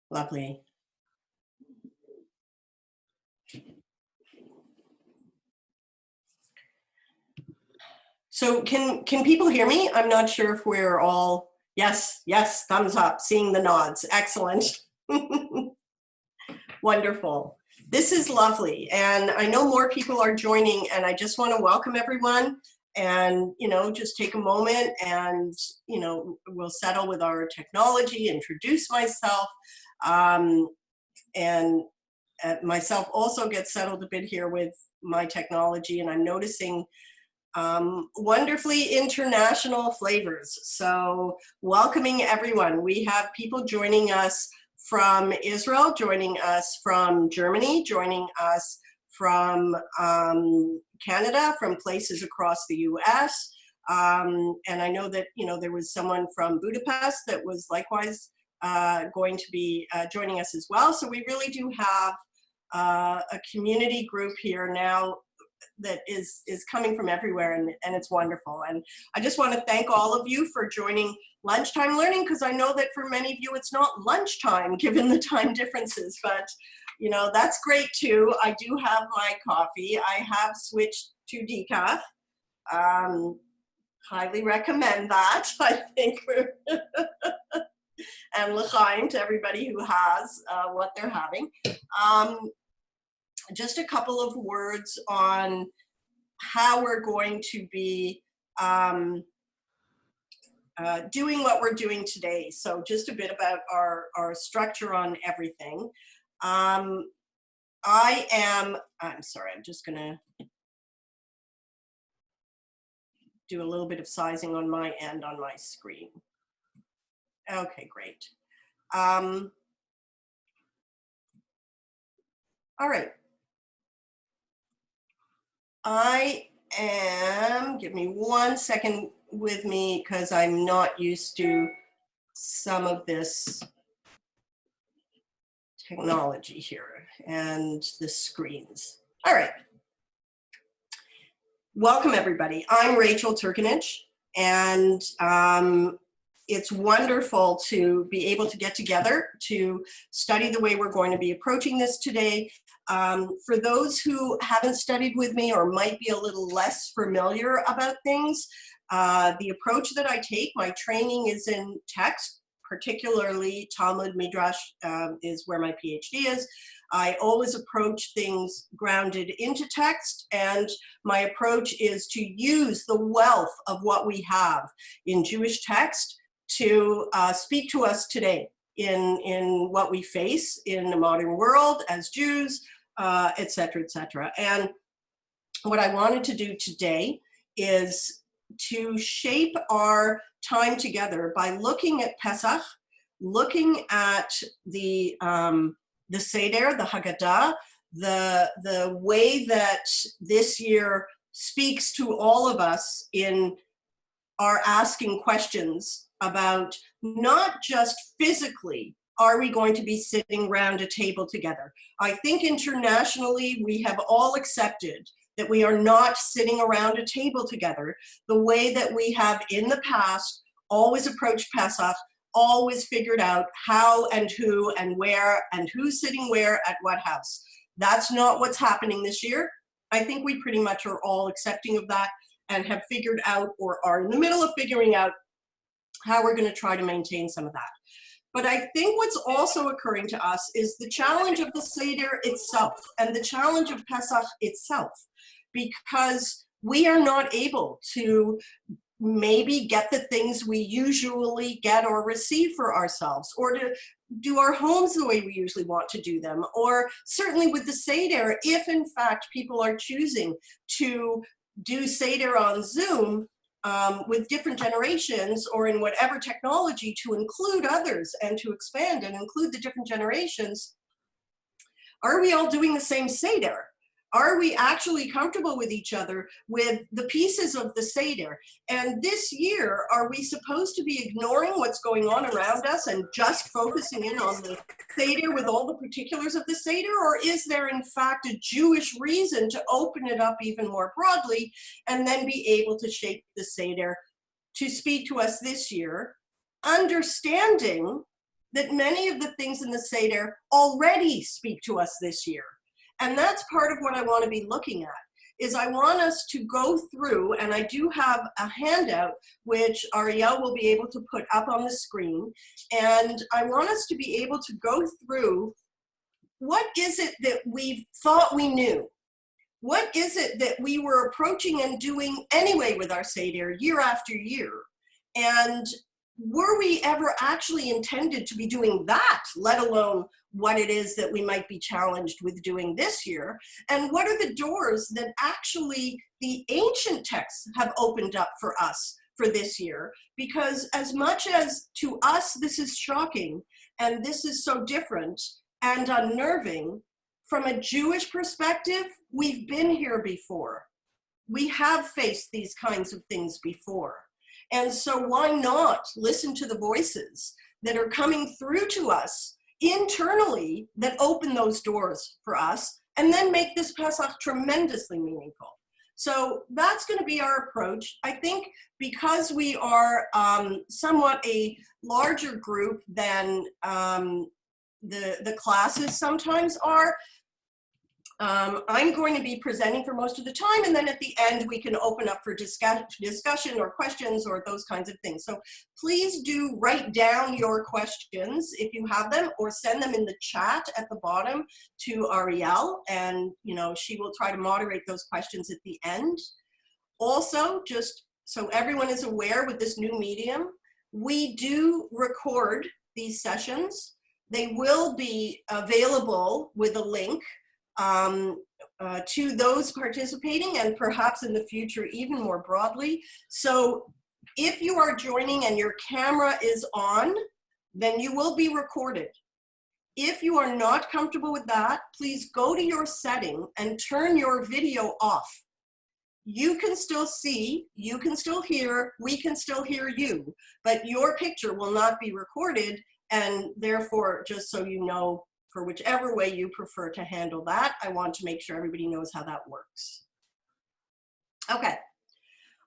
Lovely. So can people hear me? I'm not sure if we're all, yes, yes, thumbs up, seeing the nods. Excellent. Wonderful. This is lovely. And I know more people are joining, and I just want to welcome everyone and, just take a moment and, we'll settle with our technology, introduce myself, and myself also get settled a bit here with my technology. And I'm noticing wonderfully international flavors. So welcoming everyone. We have people joining us from Israel, joining us from Germany, joining us from Canada, from places across the US. And I know that, there was someone from Budapest that was likewise going to be joining us as well. So we really do have a community group here now that is coming from everywhere, and it's wonderful. And I just want to thank all of you for joining Lunchtime Learning, because I know that for many of you it's not lunchtime given the time differences, but that's great too. I do have my coffee. I have switched to decaf. Highly recommend that. I think we're and l'chaim to everybody who has what they're having. Just a couple of words on how we're going to be doing what we're doing today. So just a bit about our structure on everything. I'm sorry, I'm just gonna do a little bit of sizing on my end on my screen. Okay, great. All right. Give me 1 second with me because I'm not used to some of this technology here and the screens. All right. Welcome everybody. I'm Rachel Turkinich, and it's wonderful to be able to get together to study the way we're going to be approaching this today. For those who haven't studied with me or might be a little less familiar about things, the approach that I take, my training is in text, particularly Talmud Midrash is where my PhD is. I always approach things grounded into text, and my approach is to use the wealth of what we have in Jewish text to speak to us today in what we face in the modern world as Jews, et cetera, et cetera. And what I wanted to do today is to shape our time together by looking at Pesach, looking at the Seder, the Haggadah, the way that this year speaks to all of us in our asking questions about not just physically, are we going to be sitting around a table together? I think internationally we have all accepted that we are not sitting around a table together the way that we have in the past always approached Pesach, always figured out how and who and where and who's sitting where at what house. That's not what's happening this year. I think we pretty much are all accepting of that and have figured out or are in the middle of figuring out how we're going to try to maintain some of that. But I think what's also occurring to us is the challenge of the Seder itself and the challenge of Pesach itself, because we are not able to maybe get the things we usually get or receive for ourselves, or to do our homes the way we usually want to do them, or certainly with the Seder, if in fact people are choosing to do Seder on Zoom with different generations or in whatever technology to include others and to expand and include the different generations, are we all doing the same Seder? Are we actually comfortable with each other with the pieces of the Seder? And this year, are we supposed to be ignoring what's going on around us and just focusing in on the Seder with all the particulars of the Seder? Or is there in fact a Jewish reason to open it up even more broadly and then be able to shape the Seder to speak to us this year, understanding that many of the things in the Seder already speak to us this year. And that's part of what I want to be looking at, is I want us to go through, and I do have a handout which Ariel will be able to put up on the screen, and I want us to be able to go through what is it that we thought we knew? What is it that we were approaching and doing anyway with our Seder year after year? And were we ever actually intended to be doing that, let alone what it is that we might be challenged with doing this year? And what are the doors that actually the ancient texts have opened up for us for this year? Because as much as to us this is shocking and this is so different and unnerving, from a Jewish perspective, we've been here before. We have faced these kinds of things before. And so why not listen to the voices that are coming through to us internally that open those doors for us, and then make this Pesach tremendously meaningful. So that's going to be our approach. I think because we are somewhat a larger group than the classes sometimes are, I'm going to be presenting for most of the time, and then at the end we can open up for discussion or questions or those kinds of things. So please do write down your questions if you have them, or send them in the chat at the bottom to Ariel, and she will try to moderate those questions at the end. Also, just so everyone is aware, with this new medium, we do record these sessions. They will be available with a link to those participating, and perhaps in the future even more broadly. So if you are joining and your camera is on, then you will be recorded. If you are not comfortable with that, please go to your setting and turn your video off. You can still see, you can still hear, we can still hear you, but your picture will not be recorded, and therefore, just so you know, for whichever way you prefer to handle that, I want to make sure everybody knows how that works. Okay.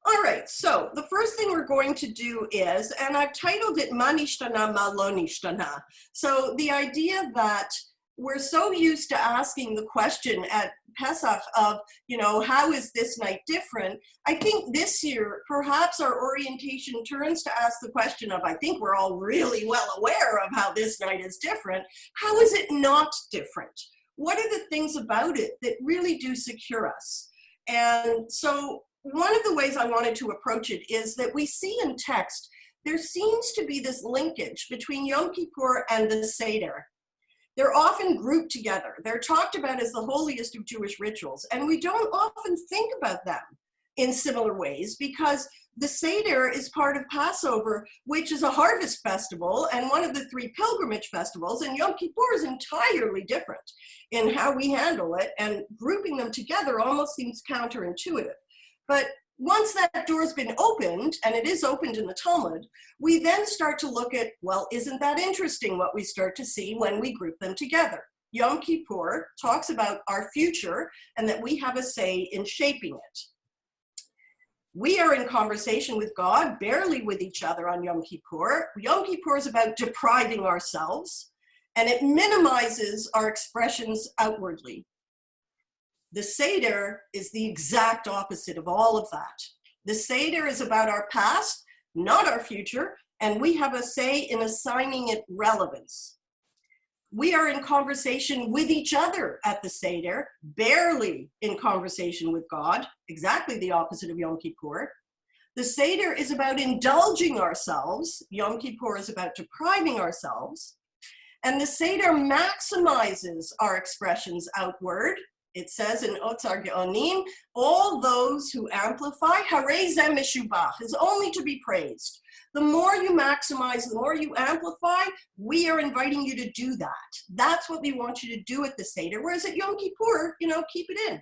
All right, so the first thing we're going to do is, and I've titled it Ma Nishtanah, Ma Lo Nishtanah. So the idea that we're so used to asking the question at Pesach of, how is this night different? I think this year, perhaps our orientation turns to ask the question of, I think we're all really well aware of how this night is different. How is it not different? What are the things about it that really do secure us? And so one of the ways I wanted to approach it is that we see in text, there seems to be this linkage between Yom Kippur and the Seder. They're often grouped together. They're talked about as the holiest of Jewish rituals, and we don't often think about them in similar ways, because the Seder is part of Passover, which is a harvest festival and one of the 3 pilgrimage festivals, and Yom Kippur is entirely different in how we handle it, and grouping them together almost seems counterintuitive. But once that door's been opened, and it is opened in the Talmud, we then start to look at, well, isn't that interesting what we start to see when we group them together? Yom Kippur talks about our future and that we have a say in shaping it. We are in conversation with God, barely with each other on Yom Kippur. Yom Kippur is about depriving ourselves, and it minimizes our expressions outwardly. The Seder is the exact opposite of all of that. The Seder is about our past, not our future, and we have a say in assigning it relevance. We are in conversation with each other at the Seder, barely in conversation with God, exactly the opposite of Yom Kippur. The Seder is about indulging ourselves. Yom Kippur is about depriving ourselves. And the Seder maximizes our expressions outward. It says in Otzar Geonim, all those who amplify, Harei Zeh Meshubach, is only to be praised. The more you maximize, the more you amplify, we are inviting you to do that. That's what we want you to do at the Seder. Whereas at Yom Kippur, keep it in.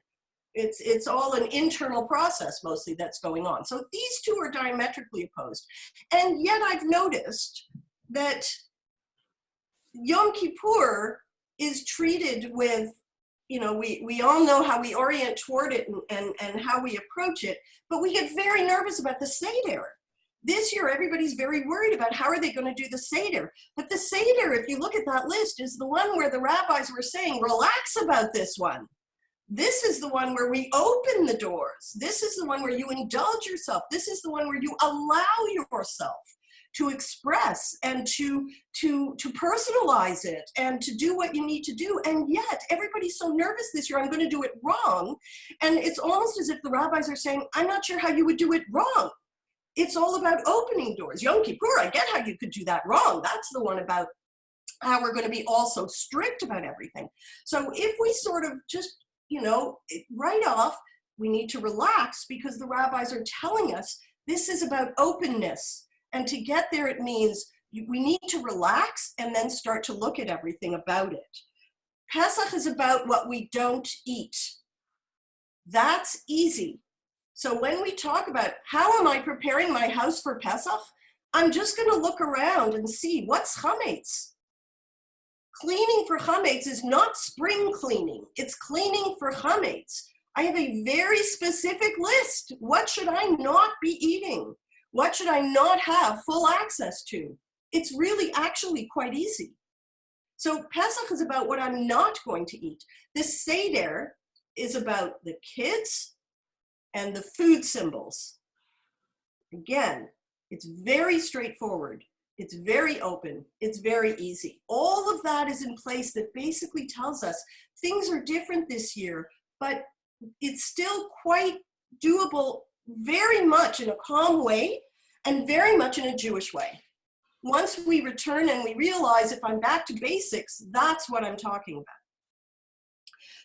It's all an internal process mostly that's going on. So these two are diametrically opposed. And yet I've noticed that Yom Kippur is treated with, we all know how we orient toward it and how we approach it, but we get very nervous about the Seder. This year, everybody's very worried about how are they going to do the Seder. But the Seder, if you look at that list, is the one where the rabbis were saying, relax about this one. This is the one where we open the doors. This is the one where you indulge yourself. This is the one where you allow yourself to express and to personalize it and to do what you need to do. And yet everybody's so nervous this year, I'm going to do it wrong. And it's almost as if the rabbis are saying, I'm not sure how you would do it wrong. It's all about opening doors. Yom Kippur, I get how you could do that wrong. That's the one about how we're going to be also strict about everything. So if we sort of just, right off, we need to relax because the rabbis are telling us this is about openness. And to get there, it means we need to relax and then start to look at everything about it. Pesach is about what we don't eat. That's easy. So when we talk about how am I preparing my house for Pesach, I'm just going to look around and see what's chametz. Cleaning for chametz is not spring cleaning. It's cleaning for chametz. I have a very specific list. What should I not be eating? What should I not have full access to? It's really actually quite easy. So Pesach is about what I'm not going to eat. This Seder is about the kids and the food symbols. Again, it's very straightforward. It's very open. It's very easy. All of that is in place that basically tells us things are different this year, but it's still quite doable very much in a calm way and very much in a Jewish way. Once we return and we realize if I'm back to basics, that's what I'm talking about.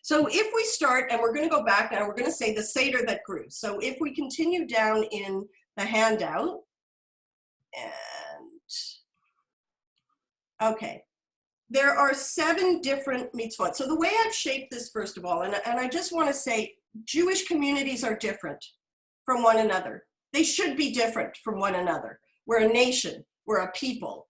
So if we start, and we're going to go back now, we're going to say the Seder that grew. So if we continue down in the handout, okay, there are 7 different mitzvot. So the way I've shaped this, first of all, and I just want to say, Jewish communities are different from one another. They should be different from one another. We're a nation, we're a people.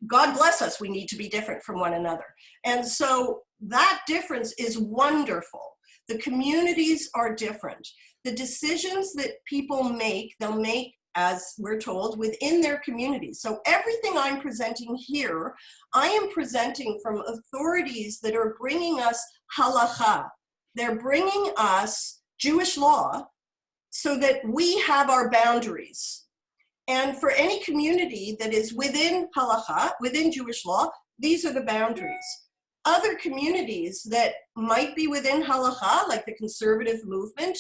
God bless us, we need to be different from one another. And so that difference is wonderful. The communities are different. The decisions that people make, they'll make, as we're told, within their communities. So everything I'm presenting here, I am presenting from authorities that are bringing us halacha. They're bringing us Jewish law so that we have our boundaries. And for any community that is within halacha, within Jewish law, these are the boundaries. Other communities that might be within halacha, like the conservative movement,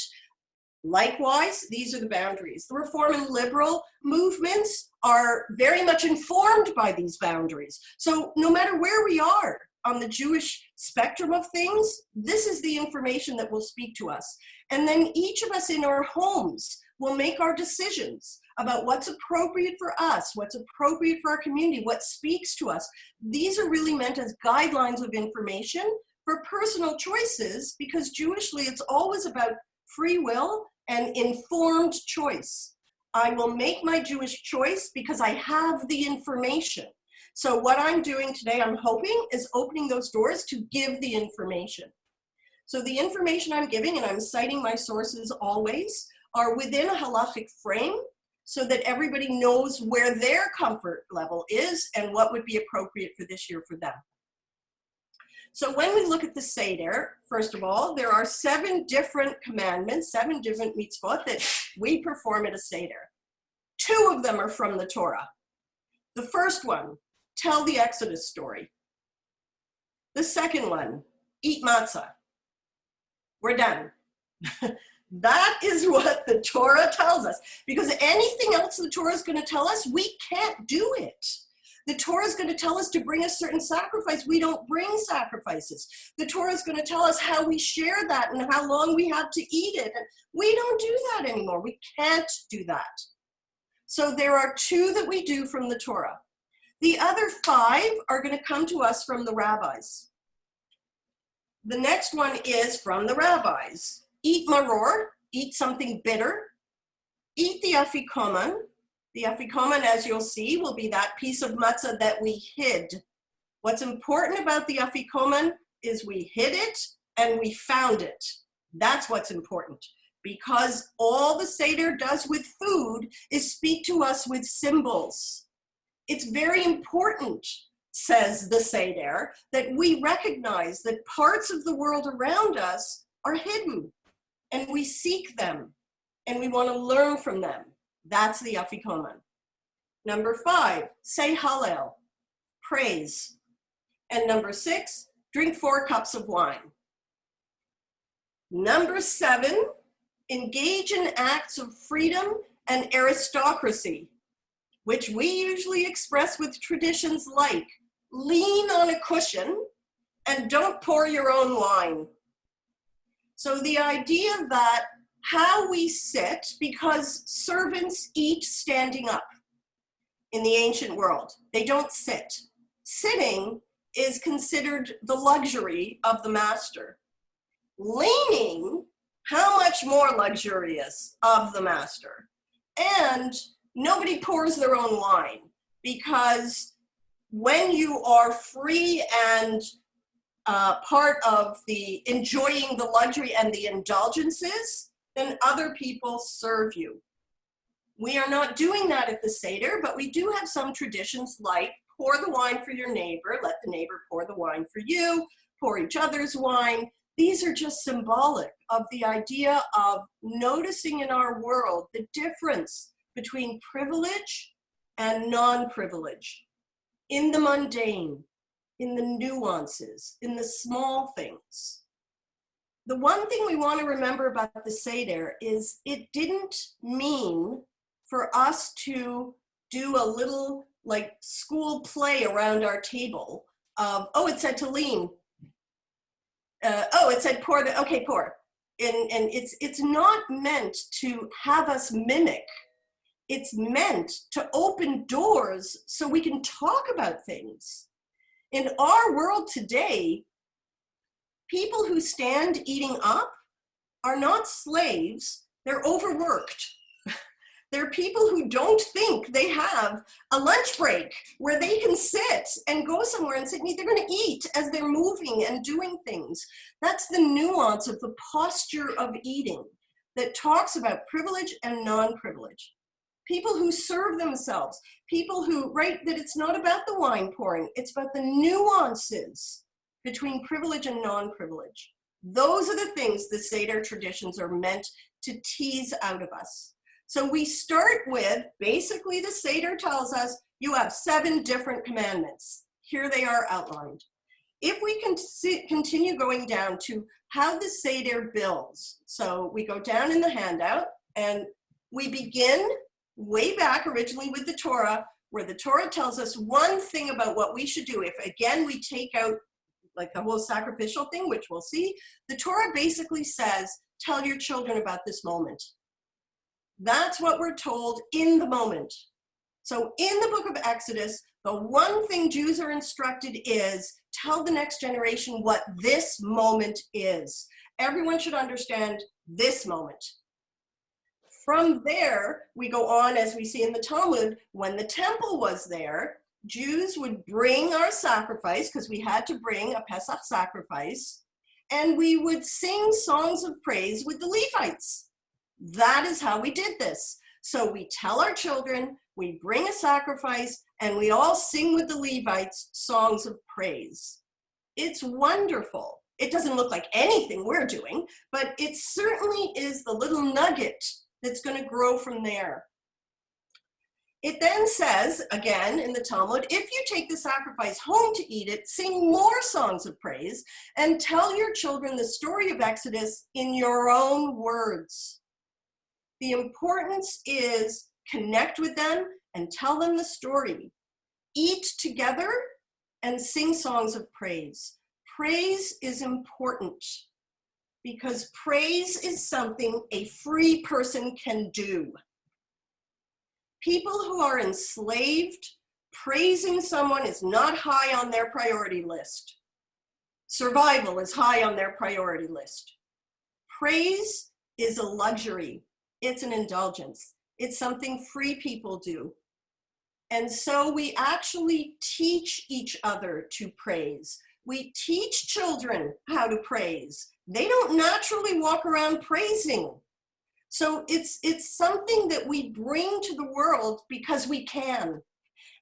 likewise, these are the boundaries. The Reform and Liberal movements are very much informed by these boundaries. So no matter where we are on the Jewish spectrum of things, this is the information that will speak to us. And then each of us in our homes will make our decisions about what's appropriate for us, what's appropriate for our community, what speaks to us. These are really meant as guidelines of information for personal choices, because Jewishly it's always about free will and informed choice. I will make my Jewish choice because I have the information. So what I'm doing today, I'm hoping, is opening those doors to give the information. So the information I'm giving, and I'm citing my sources always, are within a halachic frame so that everybody knows where their comfort level is and what would be appropriate for this year for them. So when we look at the Seder, first of all, there are 7 different commandments, 7 different mitzvot that we perform at a Seder. 2 of them are from the Torah. The first one, tell the Exodus story. The second one, eat matzah. We're done. That is what the Torah tells us, because anything else the Torah is going to tell us, we can't do it. The Torah is going to tell us to bring a certain sacrifice. We don't bring sacrifices. The Torah is going to tell us how we share that and how long we have to eat it. And we don't do that anymore. We can't do that. So there are 2 that we do from the Torah. The other 5 are going to come to us from the rabbis. The next one is from the rabbis. Eat maror, eat something bitter. Eat the afikoman. The afikoman, as you'll see, will be that piece of matzah that we hid. What's important about the afikoman is we hid it and we found it. That's what's important. because all the Seder does with food is speak to us with symbols. It's very important, says the Seder, that we recognize that parts of the world around us are hidden, and we seek them, and we want to learn from them. That's the Afikoman. Number 5, say Hallel, praise. And number 6, drink 4 cups of wine. Number 7, engage in acts of freedom and aristocracy, which we usually express with traditions like lean on a cushion and don't pour your own wine. So the idea that how we sit, because servants eat standing up in the ancient world. They don't sit. Sitting is considered the luxury of the master. Leaning, how much more luxurious of the master. And nobody pours their own wine, because when you are free and part of the enjoying the luxury and the indulgences, then other people serve you. We are not doing that at the Seder, but we do have some traditions like pour the wine for your neighbor, let the neighbor pour the wine for you, pour each other's wine. These are just symbolic of the idea of noticing in our world the difference between privilege and non-privilege, in the mundane, in the nuances, in the small things. The one thing we want to remember about the Seder is it didn't mean for us to do a little like school play around our table of, oh, it said to lean. Oh, it said pour, okay, pour. And it's not meant to have us mimic. It's meant to open doors so we can talk about things. In our world today, people who stand eating up are not slaves, they're overworked. They're people who don't think they have a lunch break where they can sit and go somewhere and sit and eat. They're going to eat as they're moving and doing things. That's the nuance of the posture of eating that talks about privilege and non-privilege. People who serve themselves, people who, right, that it's not about the wine pouring, it's about the nuances between privilege and non-privilege. Those are the things the Seder traditions are meant to tease out of us. So we start with, basically the Seder tells us you have 7 different commandments. Here they are outlined. If we can continue going down to how the Seder builds, so we go down in the handout and we begin way back originally with the Torah, where the Torah tells us one thing about what we should do. If again we take out like the whole sacrificial thing, which we'll see, the Torah basically says, tell your children about this moment. That's what we're told in the moment. So in the book of Exodus, the one thing Jews are instructed is tell the next generation what this moment is. Everyone should understand this moment. From there, we go on, as we see in the Talmud, when the temple was there, Jews would bring our sacrifice, because we had to bring a Pesach sacrifice, and we would sing songs of praise with the Levites. That is how we did this. So we tell our children, we bring a sacrifice, and we all sing with the Levites songs of praise. It's wonderful. It doesn't look like anything we're doing, but it certainly is the little nugget that's going to grow from there. It then says, again in the Talmud, if you take the sacrifice home to eat it, sing more songs of praise, and tell your children the story of Exodus in your own words. The importance is connect with them and tell them the story. Eat together and sing songs of praise. Praise is important because praise is something a free person can do. People who are enslaved, praising someone is not high on their priority list. Survival is high on their priority list. Praise is a luxury. It's an indulgence. It's something free people do. And so we actually teach each other to praise. We teach children how to praise. They don't naturally walk around praising. So it's something that we bring to the world because we can.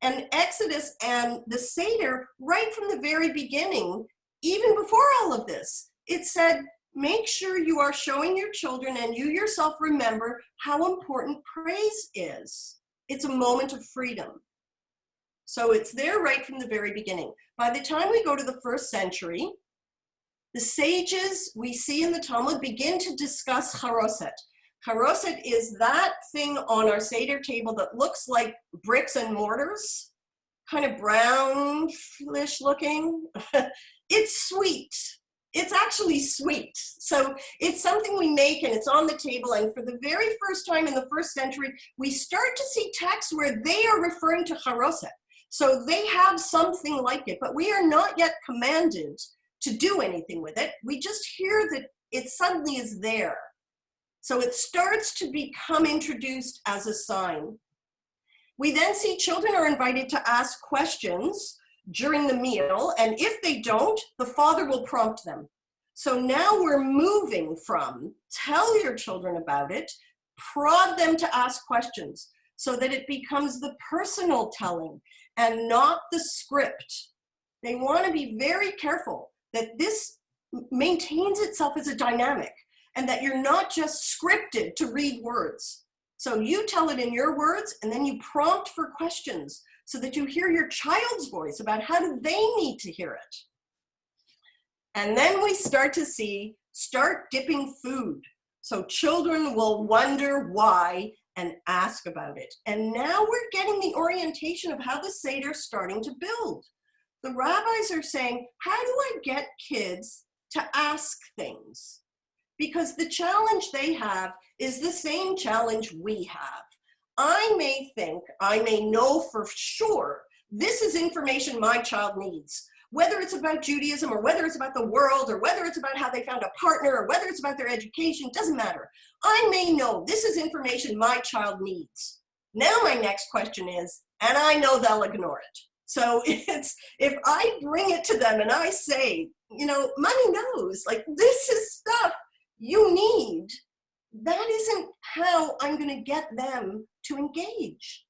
And Exodus and the Seder, right from the very beginning, even before all of this, it said, make sure you are showing your children and you yourself remember how important praise is. It's a moment of freedom. So it's there right from the very beginning. By the time we go to the 1st century, the sages we see in the Talmud begin to discuss charoset. Charoset is that thing on our Seder table that looks like bricks and mortars, kind of brownish looking. It's sweet. It's actually sweet. So it's something we make and it's on the table. And for the very first time in the 1st century, we start to see texts where they are referring to charoset. So they have something like it, but we are not yet commanded to do anything with it. We just hear that it suddenly is there. So it starts to become introduced as a sign. We then see children are invited to ask questions during the meal, and if they don't, the father will prompt them. So now we're moving from tell your children about it, prod them to ask questions so that it becomes the personal telling and not the script. They want to be very careful that this maintains itself as a dynamic and that you're not just scripted to read words. So you tell it in your words and then you prompt for questions so that you hear your child's voice about how do they need to hear it. And then we start to start dipping food. So children will wonder why and ask about it. And now we're getting the orientation of how the Seder is starting to build. The rabbis are saying, how do I get kids to ask things? Because the challenge they have is the same challenge we have. I may know for sure, this is information my child needs. Whether it's about Judaism or whether it's about the world or whether it's about how they found a partner or whether it's about their education, doesn't matter. I may know this is information my child needs. Now my next question is, and I know they'll ignore it. So it's, if I bring it to them and I say, you know, mommy knows, like this is stuff you need, that isn't how I'm going to get them to engage.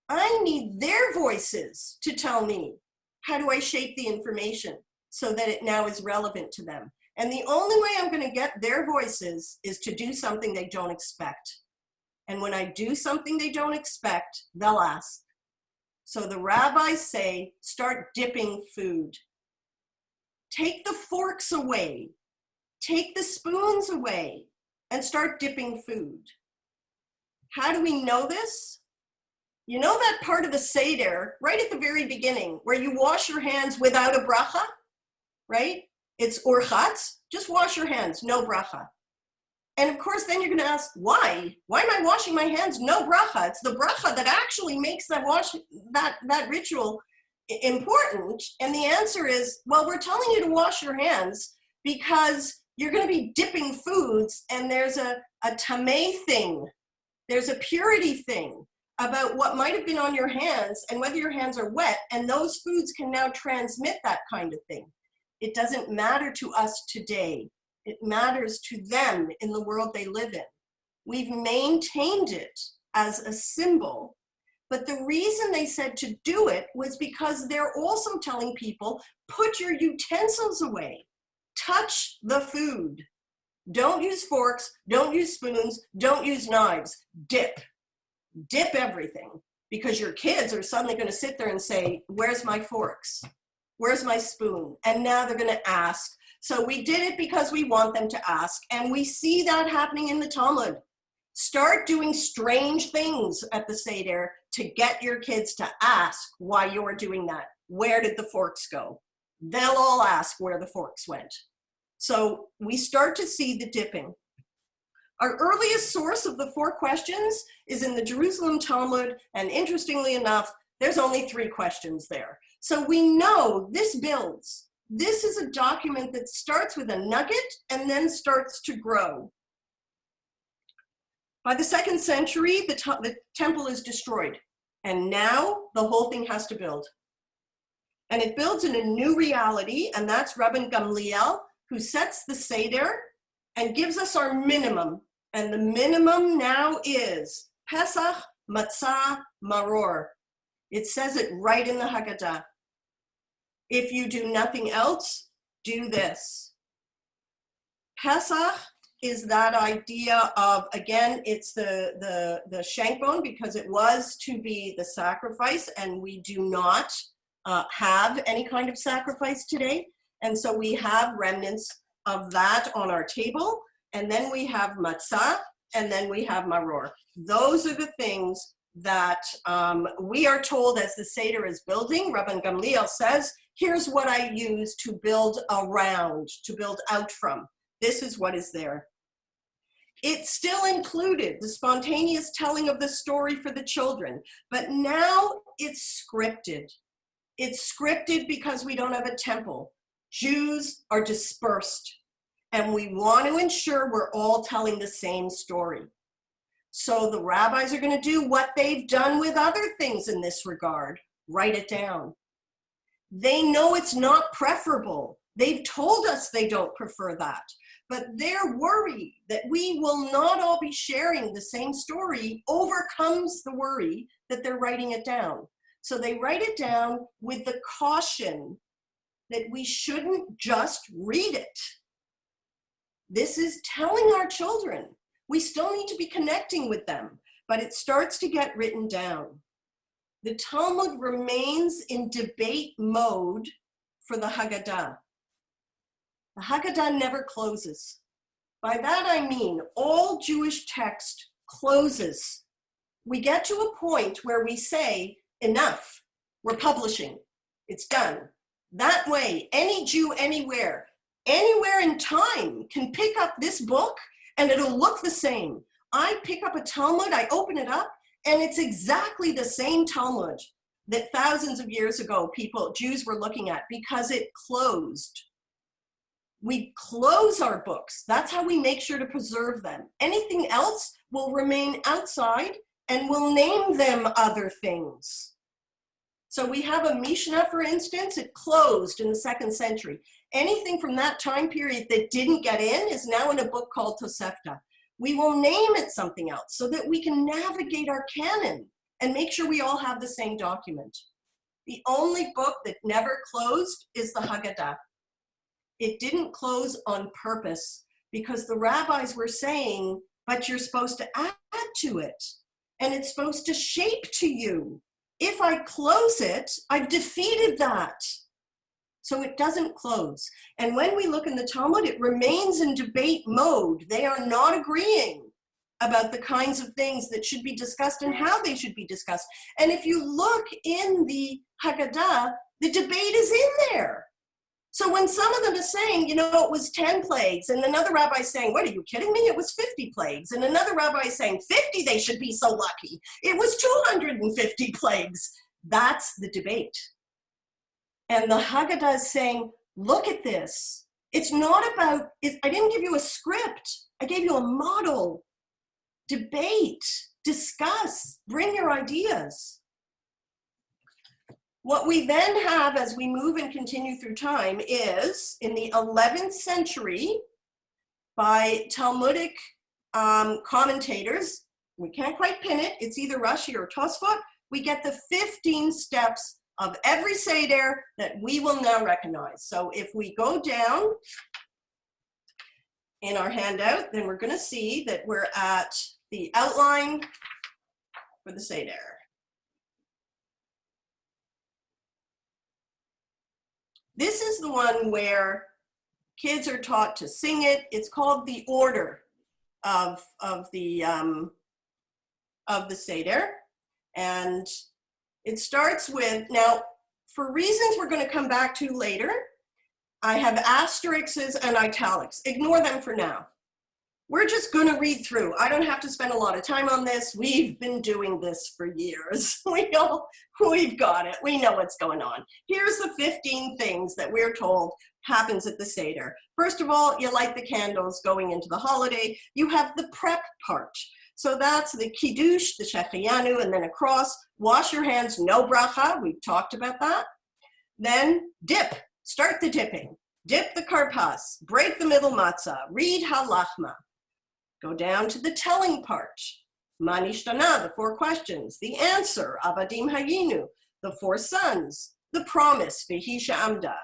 I need their voices to tell me, how do I shape the information so that it now is relevant to them? And the only way I'm going to get their voices is to do something they don't expect. And when I do something they don't expect, they'll ask. So the rabbis say, start dipping food. Take the forks away. Take the spoons away and start dipping food. How do we know this? You know that part of the Seder, right at the very beginning, where you wash your hands without a bracha, right? It's urchatz, just wash your hands, no bracha. And of course, then you're going to ask, why? Why am I washing my hands? No bracha. It's the bracha that actually makes that ritual important. And the answer is, well, we're telling you to wash your hands because you're going to be dipping foods, and there's a tamei thing. There's a purity thing about what might have been on your hands and whether your hands are wet, and those foods can now transmit that kind of thing. It doesn't matter to us today. It matters to them in the world they live in. We've maintained it as a symbol, but the reason they said to do it was because they're also telling people, put your utensils away, touch the food. Don't use forks, don't use spoons, don't use knives, dip everything, because your kids are suddenly going to sit there and say, where's my forks? Where's my spoon? And now they're going to ask. So we did it because we want them to ask. And we see that happening in the Talmud. Start doing strange things at the Seder to get your kids to ask why you're doing that. Where did the forks go? They'll all ask where the forks went. So we start to see the dipping. Our earliest source of the 4 questions is in the Jerusalem Talmud, and interestingly enough, there's only 3 questions there. So we know this builds. This is a document that starts with a nugget and then starts to grow. By the 2nd century, the temple is destroyed, and now the whole thing has to build. And it builds in a new reality, and that's Rabban Gamliel, who sets the Seder and gives us our minimum. And the minimum now is Pesach, Matzah, Maror. It says it right in the Haggadah. If you do nothing else, do this. Pesach is that idea of, again, it's the shank bone because it was to be the sacrifice, and we do not have any kind of sacrifice today. And so we have remnants of that on our table. And then we have matzah, and then we have maror. Those are the things that we are told as the Seder is building. Rabban Gamliel says, here's what I use to build around, to build out from. This is what is there. It still included the spontaneous telling of the story for the children, but now it's scripted. It's scripted because we don't have a temple. Jews are dispersed, and we want to ensure we're all telling the same story. So the rabbis are going to do what they've done with other things in this regard, write it down. They know it's not preferable. They've told us they don't prefer that, but their worry that we will not all be sharing the same story overcomes the worry that they're writing it down. So they write it down with the caution that we shouldn't just read it. This is telling our children. We still need to be connecting with them, but it starts to get written down. The Talmud remains in debate mode for the Haggadah. The Haggadah never closes. By that I mean all Jewish text closes. We get to a point where we say, enough, we're publishing, it's done. That way, any Jew anywhere in time can pick up this book and it'll look the same. I pick up a Talmud, I open it up, and it's exactly the same Talmud that thousands of years ago Jews were looking at because it closed. We close our books. That's how we make sure to preserve them. Anything else will remain outside and we'll name them other things. So we have a Mishnah, for instance, it closed in the 2nd century. Anything from that time period that didn't get in is now in a book called Tosefta. We will name it something else so that we can navigate our canon and make sure we all have the same document. The only book that never closed is the Haggadah. It didn't close on purpose because the rabbis were saying, but you're supposed to add to it and it's supposed to shape to you. If I close it, I've defeated that. So it doesn't close. And when we look in the Talmud, it remains in debate mode. They are not agreeing about the kinds of things that should be discussed and how they should be discussed. And if you look in the Haggadah, the debate is in there. So when some of them are saying, you know, it was 10 plagues, and another rabbi is saying, what, are you kidding me? It was 50 plagues. And another rabbi is saying, 50, they should be so lucky. It was 250 plagues. That's the debate. And the Haggadah is saying, look at this. It's not about, I didn't give you a script. I gave you a model. Debate, discuss, bring your ideas. What we then have as we move and continue through time is in the 11th century by Talmudic commentators, we can't quite pin it, it's either Rashi or Tosfot, we get the 15 steps of every Seder that we will now recognize. So if we go down in our handout, then we're going to see that we're at the outline for the Seder. This is the one where kids are taught to sing it. It's called the order of the Seder. And it starts with, now, for reasons we're going to come back to later, I have asterisks and italics. Ignore them for now. We're just going to read through. I don't have to spend a lot of time on this. We've been doing this for years. We've got it. We know what's going on. Here's the 15 things that we're told happens at the Seder. First of all, you light the candles going into the holiday. You have the prep part. So that's the Kiddush, the Shechayanu, and then across. Wash your hands, no bracha. We've talked about that. Then dip. Start the dipping. Dip the karpas. Break the middle matzah. Read halachma. Go down to the telling part. Ma Nishtanah, the 4 questions. The answer, Avadim Hayinu, the 4 sons. The promise, V'hi She'amda.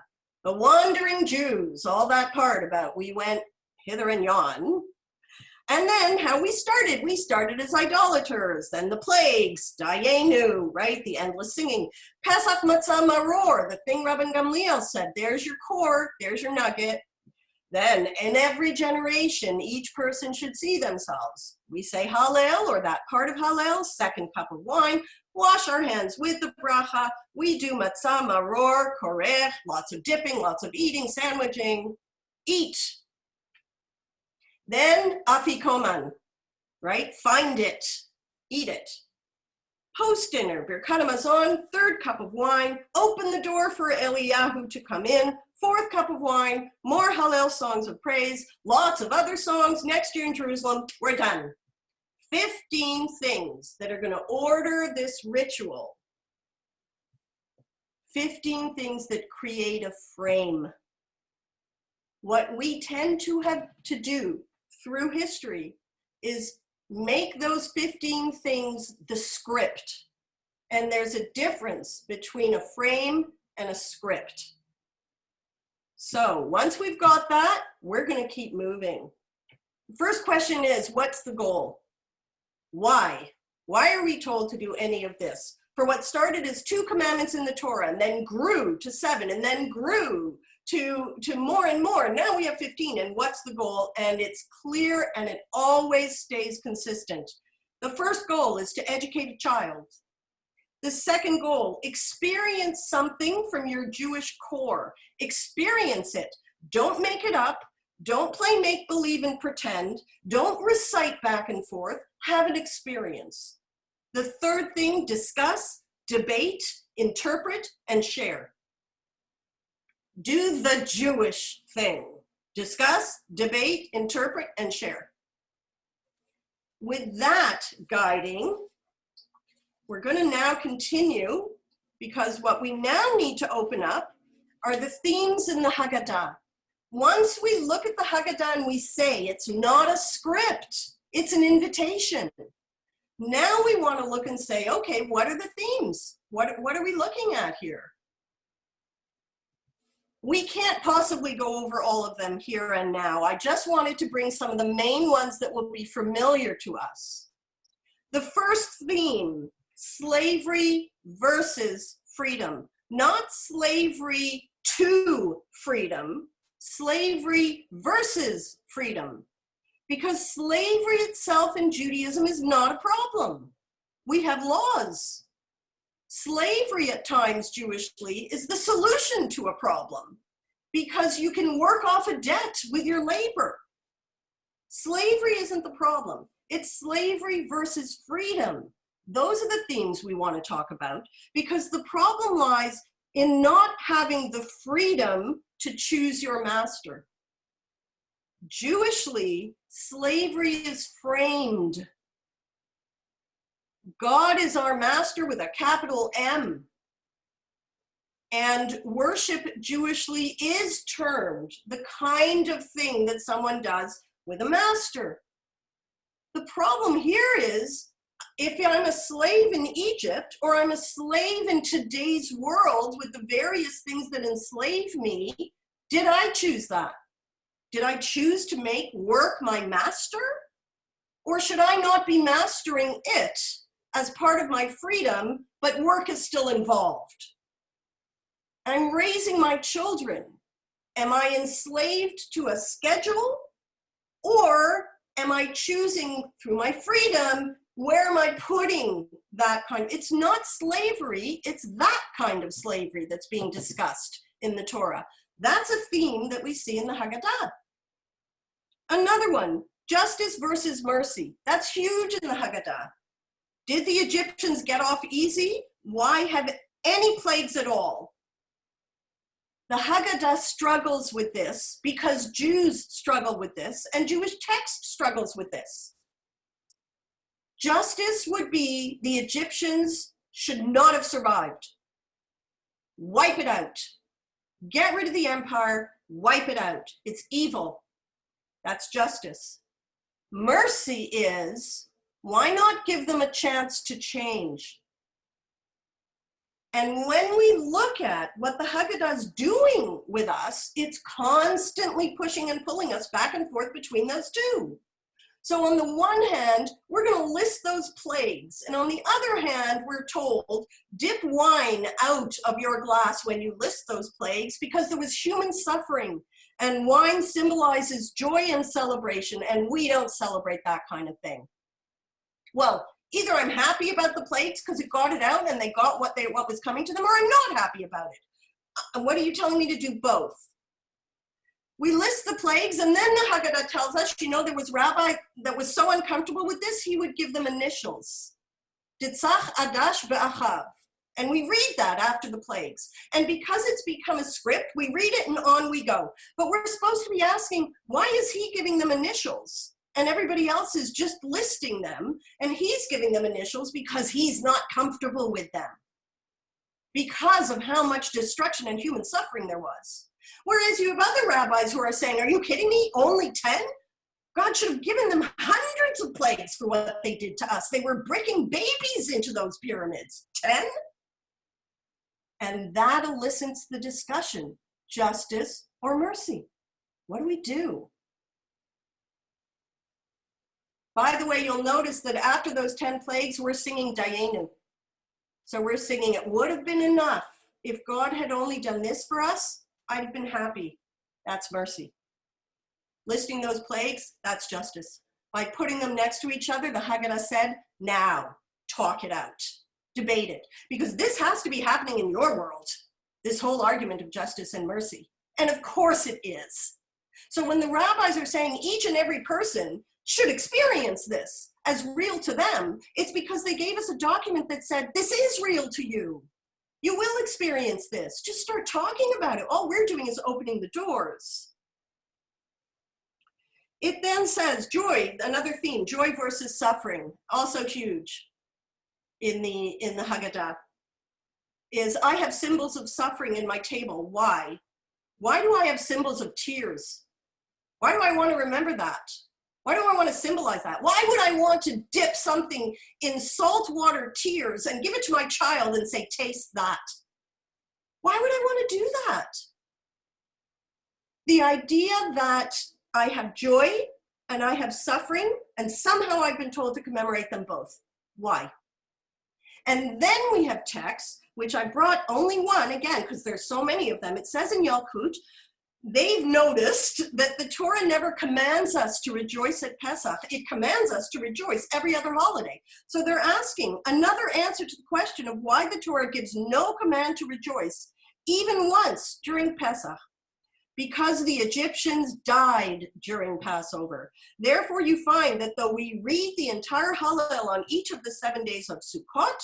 The wandering Jews, all that part about we went hither and yon. And then how we started as idolaters, then the plagues, Dayenu, right, the endless singing. Pesach Matzah Maror, the thing Rabban Gamliel said, there's your core, there's your nugget. Then in every generation, each person should see themselves. We say Hallel, or that part of Hallel, 2nd cup of wine, wash our hands with the bracha. We do Matzah Maror, Korech, lots of dipping, lots of eating, sandwiching, eat. Then afikoman, right? Find it, eat it. Post-dinner, Birkat Hamazon, 3rd cup of wine, open the door for Eliyahu to come in, 4th cup of wine, more Hallel songs of praise, lots of other songs. Next year in Jerusalem, we're done. 15 things that are going to order this ritual. 15 things that create a frame. What we tend to have to do through history is make those 15 things the script. And there's a difference between a frame and a script. So once we've got that, we're going to keep moving. The first question is, what's the goal? Why? Why are we told to do any of this? For what started as 2 commandments in the Torah and then grew to 7 and then grew to more and more. Now we have 15, and what's the goal? And it's clear, and it always stays consistent. The first goal is to educate a child. The second goal, experience something from your Jewish core. Experience it. Don't make it up. Don't play make-believe and pretend. Don't recite back and forth. Have an experience. The third thing, discuss, debate, interpret, and share. Do the Jewish thing. Discuss, debate, interpret, and share. With that guiding, we're going to now continue, because what we now need to open up are the themes in the Haggadah. Once we look at the Haggadah and we say it's not a script, it's an invitation. Now we want to look and say, okay, what are the themes? What are we looking at here? We can't possibly go over all of them here and now. I just wanted to bring some of the main ones that will be familiar to us. The first theme, slavery versus freedom. Not slavery to freedom, slavery versus freedom. Because slavery itself in Judaism is not a problem. We have laws. Slavery at times, Jewishly, is the solution to a problem because you can work off a debt with your labor. Slavery isn't the problem. It's slavery versus freedom. Those are the themes we want to talk about because the problem lies in not having the freedom to choose your master. Jewishly, slavery is framed. God is our master with a capital M. And worship Jewishly is termed the kind of thing that someone does with a master. The problem here is, if I'm a slave in Egypt, or I'm a slave in today's world with the various things that enslave me, did I choose that? Did I choose to make work my master? Or should I not be mastering it as part of my freedom, but work is still involved? I'm raising my children. Am I enslaved to a schedule? Or am I choosing through my freedom, where am I putting that kind? It's not slavery, it's that kind of slavery that's being discussed in the Torah. That's a theme that we see in the Haggadah. Another one, justice versus mercy. That's huge in the Haggadah. Did the Egyptians get off easy? Why have any plagues at all? The Haggadah struggles with this because Jews struggle with this and Jewish text struggles with this. Justice would be the Egyptians should not have survived. Wipe it out. Get rid of the empire, wipe it out. It's evil. That's justice. Mercy is, why not give them a chance to change? And when we look at what the Haggadah is doing with us, it's constantly pushing and pulling us back and forth between those two. So on the one hand, we're going to list those plagues. And on the other hand, we're told, dip wine out of your glass when you list those plagues, because there was human suffering. And wine symbolizes joy and celebration, and we don't celebrate that kind of thing. Well, either I'm happy about the plagues because it got it out and they got what was coming to them, or I'm not happy about it. What are you telling me to do? Both. We list the plagues, and then the Haggadah tells us, you know, there was a rabbi that was so uncomfortable with this, he would give them initials. Ditzach Adash Be'achav. And we read that after the plagues. And because it's become a script, we read it and on we go. But we're supposed to be asking, why is he giving them initials? And everybody else is just listing them, and he's giving them initials because he's not comfortable with them, because of how much destruction and human suffering there was. Whereas you have other rabbis who are saying, are you kidding me? Only 10? God should have given them hundreds of plagues for what they did to us. They were breaking babies into those pyramids. 10? And that elicits the discussion, justice or mercy. What do we do? By the way, you'll notice that after those 10 plagues, we're singing Dayenu. So we're singing, it would have been enough. If God had only done this for us, I'd have been happy. That's mercy. Listing those plagues, that's justice. By putting them next to each other, the Haggadah said, now, talk it out, debate it. Because this has to be happening in your world, this whole argument of justice and mercy. And of course it is. So when the rabbis are saying each and every person should experience this as real to them, it's because they gave us a document that said, this is real to you. You will experience this. Just start talking about it. All we're doing is opening the doors. It then says joy, another theme, joy versus suffering, also huge in the Haggadah, is I have symbols of suffering in my table. Why? Why do I have symbols of tears? Why do I want to remember that? Why do I want to symbolize that? Why would I want to dip something in salt water tears and give it to my child and say, taste that? Why would I want to do that? The idea that I have joy and I have suffering, and somehow I've been told to commemorate them both. Why? And then we have texts, which I brought only one, again, because there's so many of them. It says in Yalkut, they've noticed that the Torah never commands us to rejoice at Pesach. It commands us to rejoice every other holiday. So they're asking another answer to the question of why the Torah gives no command to rejoice, even once during Pesach. Because the Egyptians died during Passover. Therefore, you find that though we read the entire Hallel on each of the 7 days of Sukkot,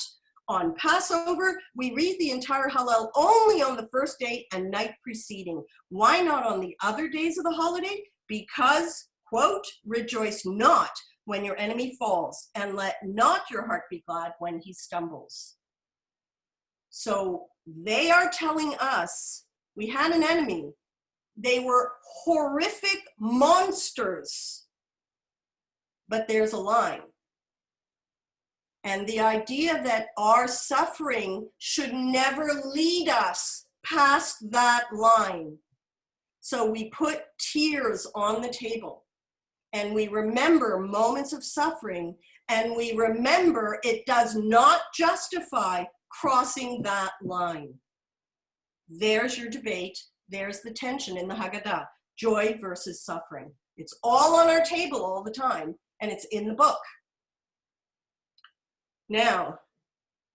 on Passover, we read the entire Hallel only on the first day and night preceding. Why not on the other days of the holiday? Because, quote, rejoice not when your enemy falls, and let not your heart be glad when he stumbles. So they are telling us we had an enemy. They were horrific monsters, but there's a line. And the idea that our suffering should never lead us past that line. So we put tears on the table and we remember moments of suffering, and we remember it does not justify crossing that line. There's your debate. There's the tension in the Haggadah, joy versus suffering. It's all on our table all the time, and it's in the book. Now,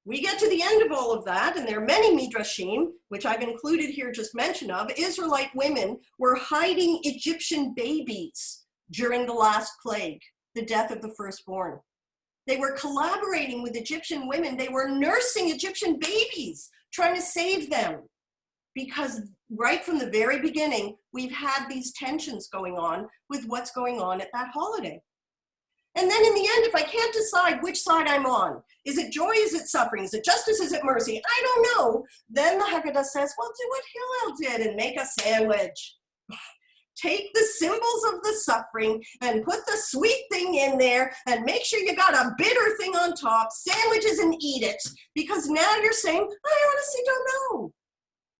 we get to the end of all of that, and there are many midrashim, which I've included here just mention of. Israelite women were hiding Egyptian babies during the last plague, the death of the firstborn. They were collaborating with Egyptian women. They were nursing Egyptian babies, trying to save them. Because right from the very beginning, we've had these tensions going on with what's going on at that holiday. And then in the end, if I can't decide which side I'm on, is it joy, is it suffering, is it justice, is it mercy? I don't know. Then the Haggadah says, well, do what Hillel did and make a sandwich. take the symbols of the suffering and put the sweet thing in there and make sure you got a bitter thing on top, sandwiches and eat it, because now you're saying, I honestly don't know.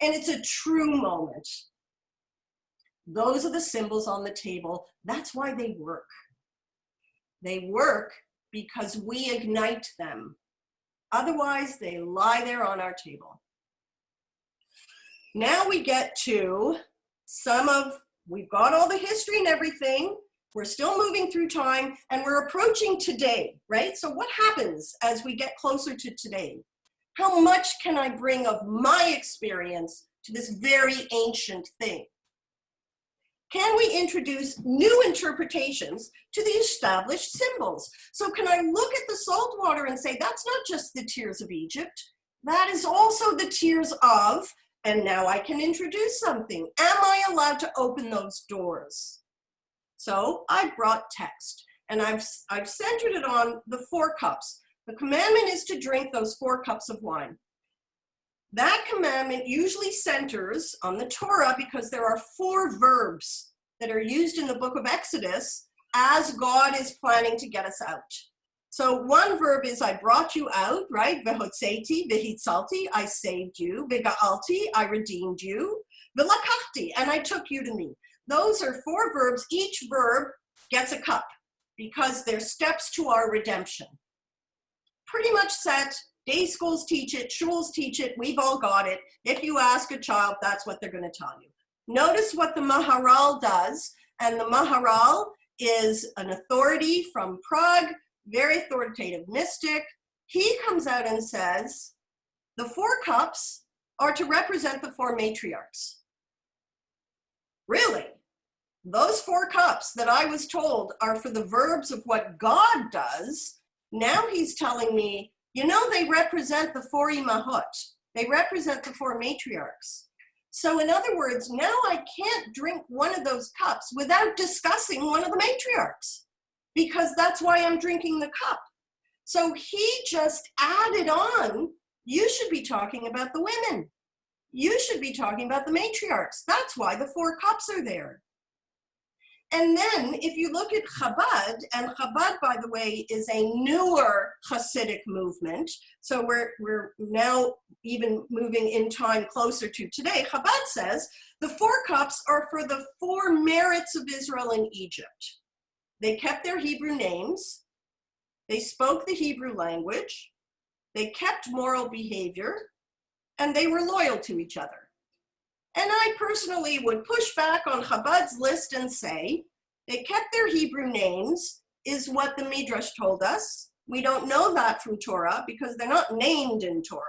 And it's a true moment. Those are the symbols on the table. That's why they work. They work because we ignite them. Otherwise, they lie there on our table. Now we get to we've got all the history and everything. We're still moving through time and we're approaching today, right? So what happens as we get closer to today? How much can I bring of my experience to this very ancient thing? Can we introduce new interpretations to the established symbols? So can I look at the salt water and say, that's not just the tears of Egypt, that is also the tears of, and now I can introduce something. Am I allowed to open those doors? So I brought text, and I've centered it on the 4 cups. The commandment is to drink those 4 cups of wine. That commandment usually centers on the Torah because there are 4 verbs that are used in the book of Exodus as God is planning to get us out. So one verb is I brought you out, right? Vehotzeti, vehitzalti, I saved you. Vega'alti, I redeemed you. Velakachti, and I took you to me. Those are 4 verbs. Each verb gets a cup because they're steps to our redemption. Pretty much set. Day schools teach it, shuls teach it, we've all got it. If you ask a child, that's what they're going to tell you. Notice what the Maharal does, and the Maharal is an authority from Prague, very authoritative mystic. He comes out and says, the 4 cups are to represent the 4 matriarchs. Really? Those 4 cups that I was told are for the verbs of what God does. Now he's telling me, you know, they represent the 4 imahot. They represent the 4 matriarchs. So in other words, now I can't drink one of those cups without discussing one of the matriarchs, because that's why I'm drinking the cup. So he just added on, you should be talking about the women. You should be talking about the matriarchs. That's why the 4 cups are there. And then if you look at Chabad, and Chabad, by the way, is a newer Hasidic movement. So we're now even moving in time closer to today. Chabad says the 4 cups are for the 4 merits of Israel in Egypt. They kept their Hebrew names. They spoke the Hebrew language. They kept moral behavior, and they were loyal to each other. And I personally would push back on Chabad's list and say, they kept their Hebrew names, is what the Midrash told us. We don't know that from Torah because they're not named in Torah.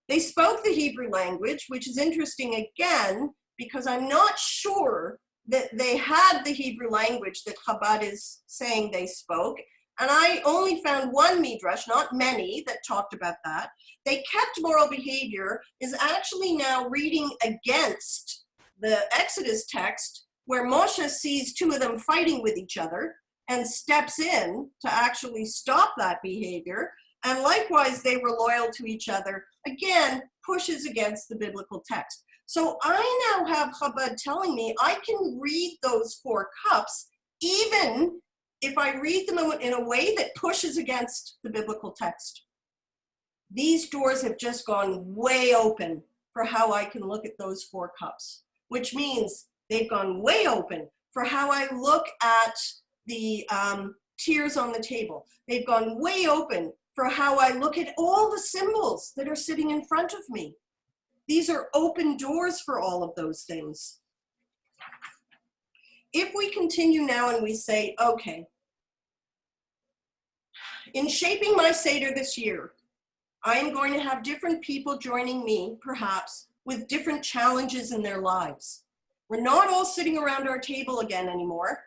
They spoke the Hebrew language, which is interesting again, because I'm not sure that they had the Hebrew language that Chabad is saying they spoke. And I only found one Midrash, not many, that talked about that. They kept moral behavior is actually now reading against the Exodus text where Moshe sees 2 of them fighting with each other and steps in to actually stop that behavior. And likewise, they were loyal to each other. Again, pushes against the biblical text. So I now have Chabad telling me I can read those 4 cups even if I read them in a way that pushes against the biblical text. These doors have just gone way open for how I can look at those 4 cups, which means they've gone way open for how I look at the tears on the table. They've gone way open for how I look at all the symbols that are sitting in front of me. These are open doors for all of those things. If we continue now and we say, okay, in shaping my Seder this year, I am going to have different people joining me, perhaps, with different challenges in their lives. We're not all sitting around our table again anymore.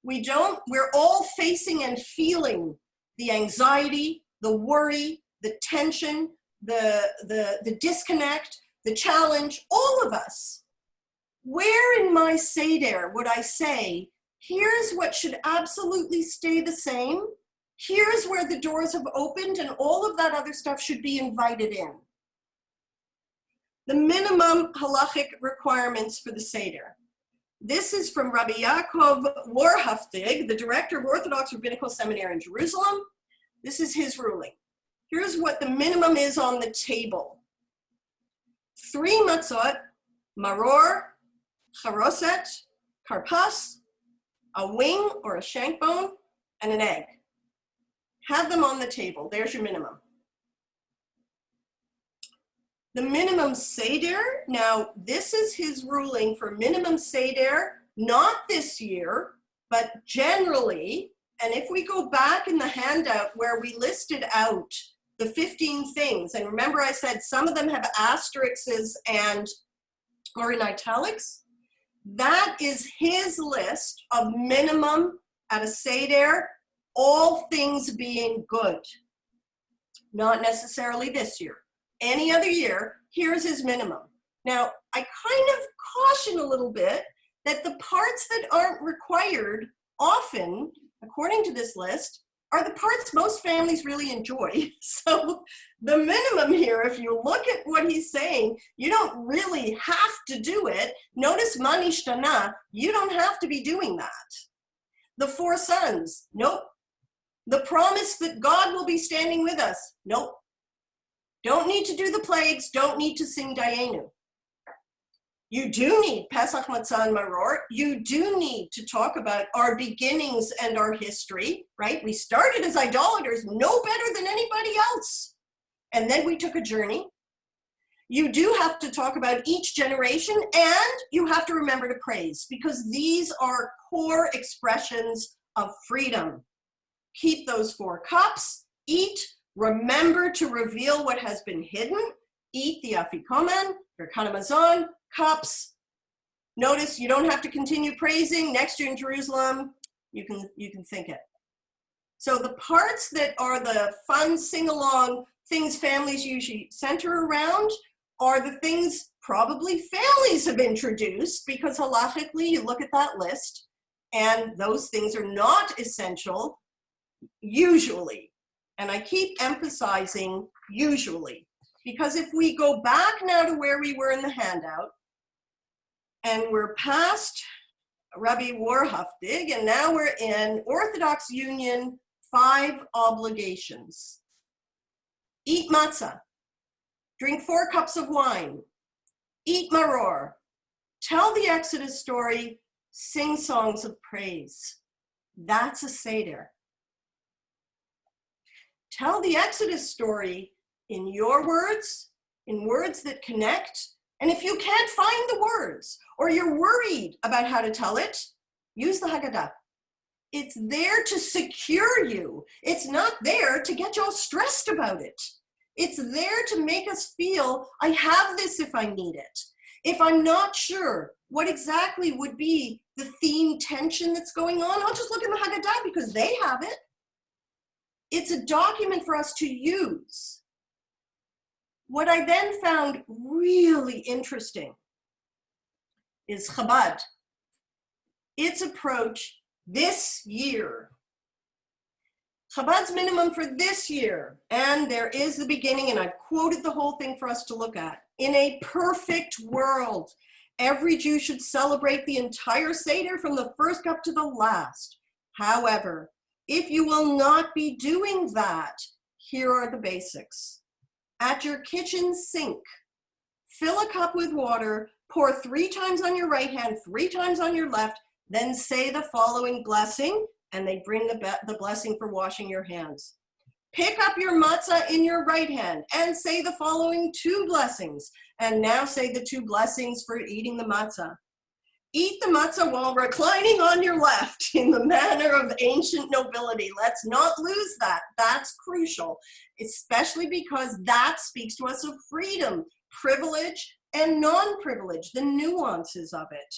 We're all facing and feeling the anxiety, the worry, the tension, the disconnect, the challenge, all of us. Where in my Seder would I say, here's what should absolutely stay the same? Here's where the doors have opened and all of that other stuff should be invited in. The minimum halachic requirements for the Seder. This is from Rabbi Yaakov Warhaftig, the director of Orthodox Rabbinical Seminary in Jerusalem. This is his ruling. Here's what the minimum is on the table. 3 matzot, maror, charoset, karpas, a wing or a shank bone, and an egg. Have them on the table. There's your minimum. The minimum seder, now this is his ruling for minimum seder, not this year, but generally, and if we go back in the handout where we listed out the 15 things, and remember I said some of them have asterisks and or in italics, that is his list of minimum at a seder, all things being good. Not necessarily this year. Any other year, here's his minimum. Now, I kind of caution a little bit that the parts that aren't required often, according to this list, are the parts most families really enjoy. So the minimum here, if you look at what he's saying, you don't really have to do it. Notice Nishtanah, you don't have to be doing that. The 4 sons, nope. The promise that God will be standing with us, nope. Don't need to do the plagues, don't need to sing Dayenu. You do need Pesach, Matzah, and Maror. You do need to talk about our beginnings and our history, right? We started as idolaters, no better than anybody else. And then we took a journey. You do have to talk about each generation, and you have to remember to praise, because these are core expressions of freedom. Keep those 4 cups, eat, remember to reveal what has been hidden, eat the afikomen, Birkat Hamazon, cups. Notice you don't have to continue praising. Next year in Jerusalem, you can think it. So the parts that are the fun sing-along things families usually center around are the things probably families have introduced, because halachically you look at that list and those things are not essential usually. And I keep emphasizing usually, because if we go back now to where we were in the handout, and we're past Rabbi Warhaftig, and now we're in Orthodox Union 5 obligations. Eat matzah, drink 4 cups of wine, eat maror, tell the Exodus story, sing songs of praise. That's a seder. Tell the Exodus story in your words, in words that connect. And if you can't find the words, or you're worried about how to tell it, use the Haggadah. It's there to secure you. It's not there to get you all stressed about it. It's there to make us feel, I have this if I need it. If I'm not sure what exactly would be the theme tension that's going on, I'll just look in the Haggadah because they have it. It's a document for us to use. What I then found really interesting is Chabad. Its approach this year. Chabad's minimum for this year, and there is the beginning, and I've quoted the whole thing for us to look at. In a perfect world, every Jew should celebrate the entire Seder from the first cup to the last. However, if you will not be doing that, here are the basics. At your kitchen sink, fill a cup with water, pour 3 times on your right hand, 3 times on your left, then say the following blessing, and they bring the blessing for washing your hands. Pick up your matzah in your right hand and say the following 2 blessings, and now say the 2 blessings for eating the matzah. Eat the matzah while reclining on your left in the manner of ancient nobility. Let's not lose that. That's crucial, especially because that speaks to us of freedom, privilege, and non-privilege, the nuances of it.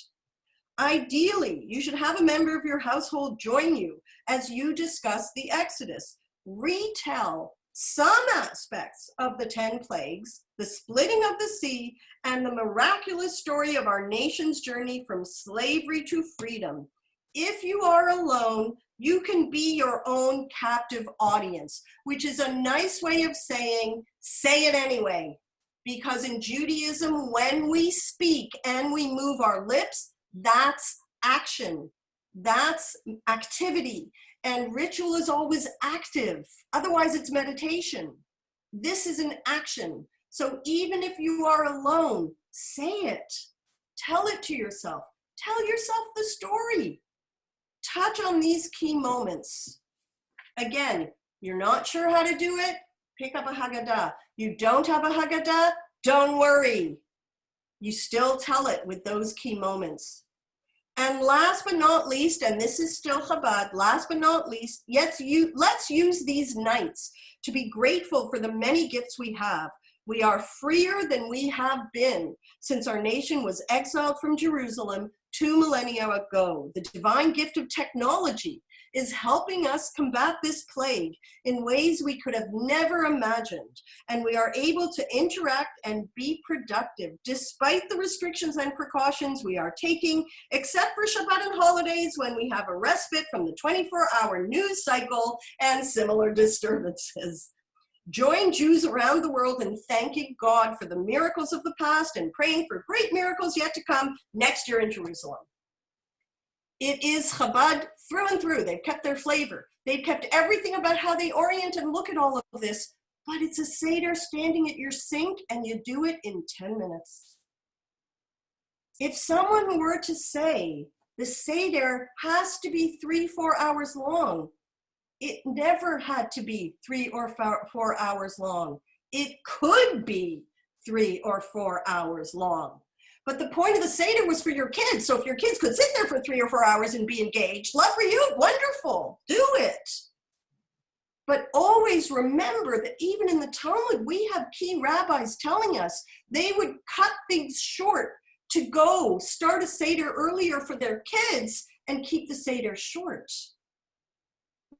Ideally, you should have a member of your household join you as you discuss the Exodus. Retell some aspects of the 10 plagues, the splitting of the sea, and the miraculous story of our nation's journey from slavery to freedom. If you are alone, you can be your own captive audience, which is a nice way of saying, say it anyway. Because in Judaism, when we speak and we move our lips, That's action. That's activity. And ritual is always active. Otherwise, it's meditation. This is an action. So even if you are alone, say it. Tell it to yourself. Tell yourself the story. Touch on these key moments. Again, you're not sure how to do it? Pick up a Haggadah. You don't have a Haggadah? Don't worry. You still tell it with those key moments. And last but not least, and this is still Chabad, last but not least, let's use these nights to be grateful for the many gifts we have. We are freer than we have been since our nation was exiled from Jerusalem 2 millennia ago. The divine gift of technology is helping us combat this plague in ways we could have never imagined. And we are able to interact and be productive despite the restrictions and precautions we are taking, except for Shabbat and holidays when we have a respite from the 24-hour news cycle and similar disturbances. Join Jews around the world in thanking God for the miracles of the past and praying for great miracles yet to come next year in Jerusalem. It is Chabad through and through. They've kept their flavor. They've kept everything about how they orient and look at all of this, but it's a Seder standing at your sink and you do it in 10 minutes. If someone were to say the Seder has to be 3-4 hours long, it never had to be 3 or 4 hours long. It could be 3 or 4 hours long. But the point of the Seder was for your kids. So if your kids could sit there for 3 or 4 hours and be engaged, love for you, wonderful, do it. But always remember that even in the Talmud, we have key rabbis telling us they would cut things short to go start a Seder earlier for their kids and keep the Seder short.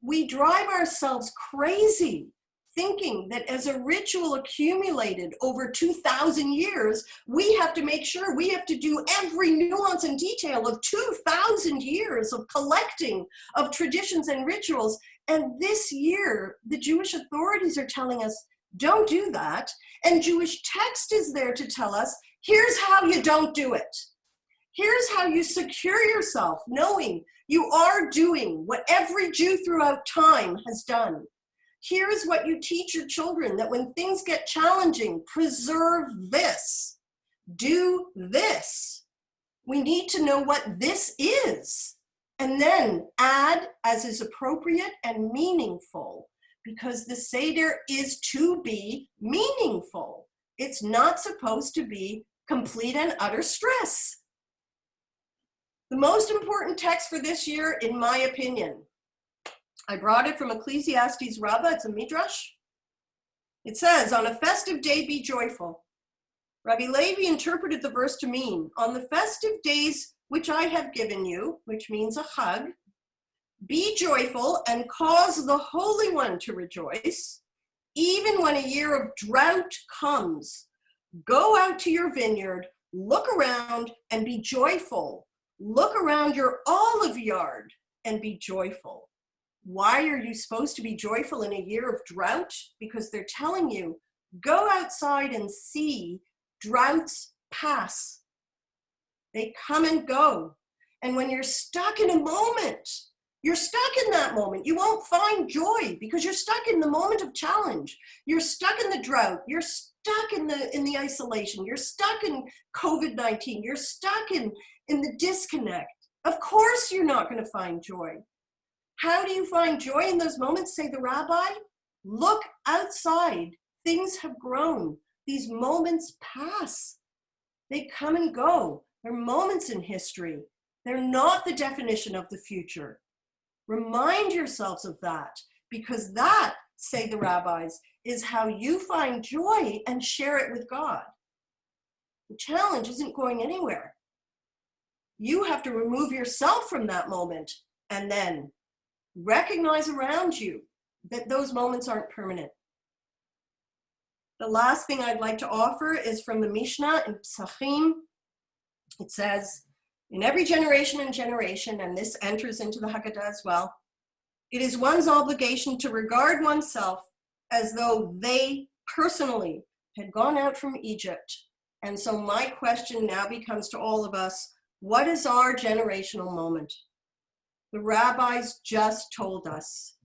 We drive ourselves crazy thinking that as a ritual accumulated over 2,000 years, we have to make sure we have to do every nuance and detail of 2,000 years of collecting of traditions and rituals. And this year, the Jewish authorities are telling us, don't do that. And Jewish text is there to tell us, here's how you don't do it. Here's how you secure yourself, knowing you are doing what every Jew throughout time has done. Here's what you teach your children, that when things get challenging, preserve this, do this. We need to know what this is, and then add as is appropriate and meaningful, because the Seder is to be meaningful. It's not supposed to be complete and utter stress. The most important text for this year, in my opinion, I brought it from Ecclesiastes Rabbah, it's a midrash. It says, on a festive day, be joyful. Rabbi Levi interpreted the verse to mean, on the festive days which I have given you, which means a chag, be joyful and cause the Holy One to rejoice, even when a year of drought comes. Go out to your vineyard, look around and be joyful. Look around your olive yard and be joyful. Why are you supposed to be joyful in a year of drought? Because they're telling you, go outside and see droughts pass. They come and go. And when you're stuck in a moment, you're stuck in that moment. You won't find joy because you're stuck in the moment of challenge. You're stuck in the drought. You're stuck in the isolation. You're stuck in COVID-19. You're stuck in the disconnect. Of course you're not going to find joy. How do you find joy in those moments, say the rabbi? Look outside. Things have grown. These moments pass. They come and go. They're moments in history. They're not the definition of the future. Remind yourselves of that, because that, say the rabbis, is how you find joy and share it with God. The challenge isn't going anywhere. You have to remove yourself from that moment and then recognize around you that those moments aren't permanent. The last thing I'd like to offer is from the Mishnah in Psachim. It says, in every generation and generation, and this enters into the Haggadah as well, it is one's obligation to regard oneself as though they personally had gone out from Egypt. And so my question now becomes to all of us, What is our generational moment? The rabbis just told us.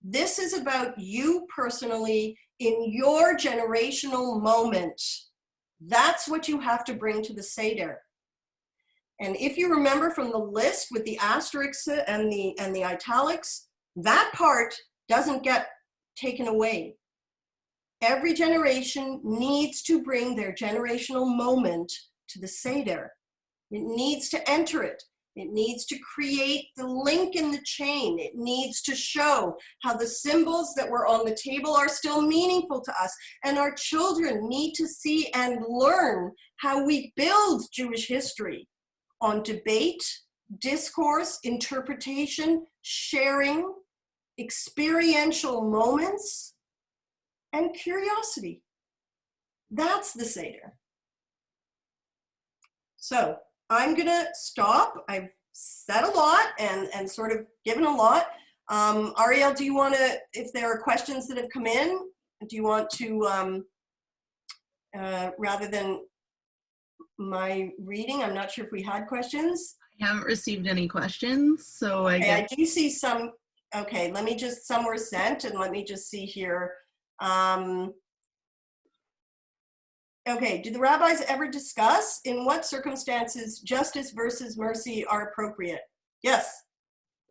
This is about you personally in your generational moment. That's what you have to bring to the Seder. And if you remember from the list with the asterisks and the italics, that part doesn't get taken away. Every generation needs to bring their generational moment to the Seder. It needs to enter it. It needs to create the link in the chain. It needs to show how the symbols that were on the table are still meaningful to us. And our children need to see and learn how we build Jewish history on debate, discourse, interpretation, sharing, experiential moments, and curiosity. That's the Seder. So I'm gonna stop. I've said a lot and sort of given a lot. Ariel, do you wanna, if there are questions that have come in, do you want to, rather than my reading, I'm not sure if we had questions. I haven't received any questions, so I guess. I do see some. Okay, let me just, some were sent, and let me just see here. Okay, do the rabbis ever discuss in what circumstances justice versus mercy are appropriate? Yes,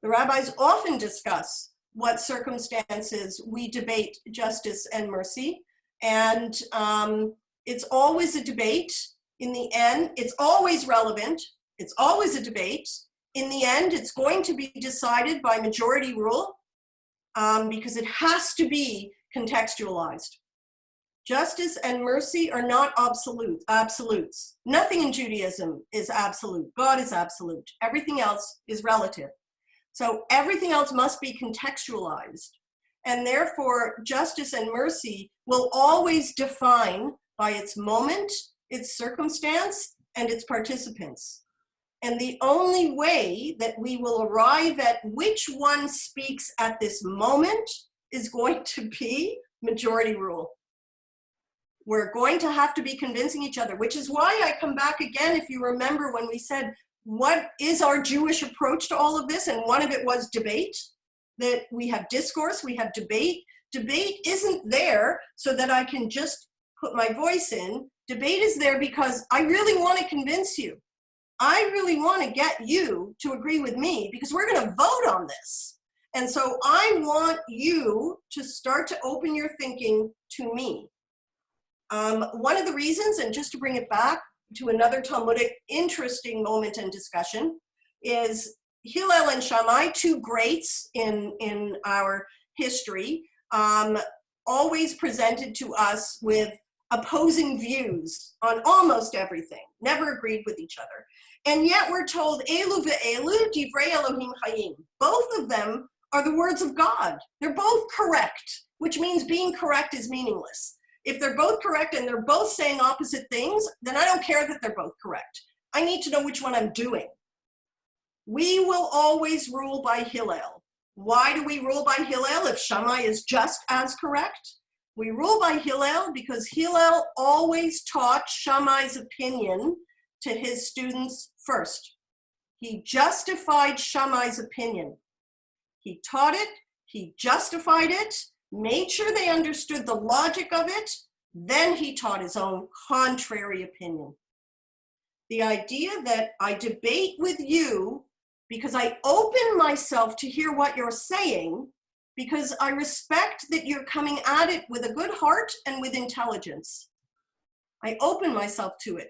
the rabbis often discuss what circumstances we debate justice and mercy, and it's always a debate. In the end, it's always relevant. It's always a debate. In the end, it's going to be decided by majority rule because it has to be contextualized. Justice and mercy are not absolutes. Nothing in Judaism is absolute. God is absolute. Everything else is relative. So everything else must be contextualized. And therefore, justice and mercy will always define by its moment, its circumstance, and its participants. And the only way that we will arrive at which one speaks at this moment is going to be majority rule. We're going to have to be convincing each other, which is why I come back again, if you remember when we said, what is our Jewish approach to all of this? And one of it was debate, that we have discourse, we have debate. Debate isn't there so that I can just put my voice in. Debate is there because I really want to convince you. I really want to get you to agree with me because we're going to vote on this. And so I want you to start to open your thinking to me. One of the reasons, and just to bring it back to another Talmudic interesting moment and discussion, is Hillel and Shammai, two greats in our history, always presented to us with opposing views on almost everything, never agreed with each other. And yet we're told, Elu ve'elu divrei Elohim chayim. Both of them are the words of God. They're both correct, which means being correct is meaningless. If they're both correct and they're both saying opposite things, then I don't care that they're both correct. I need to know which one I'm doing. We will always rule by Hillel. Why do we rule by Hillel if Shammai is just as correct? We rule by Hillel because Hillel always taught Shammai's opinion to his students first. He justified Shammai's opinion. He taught it, he justified it, made sure they understood the logic of it, then he taught his own contrary opinion. The idea that I debate with you because I open myself to hear what you're saying, because I respect that you're coming at it with a good heart and with intelligence. I open myself to it.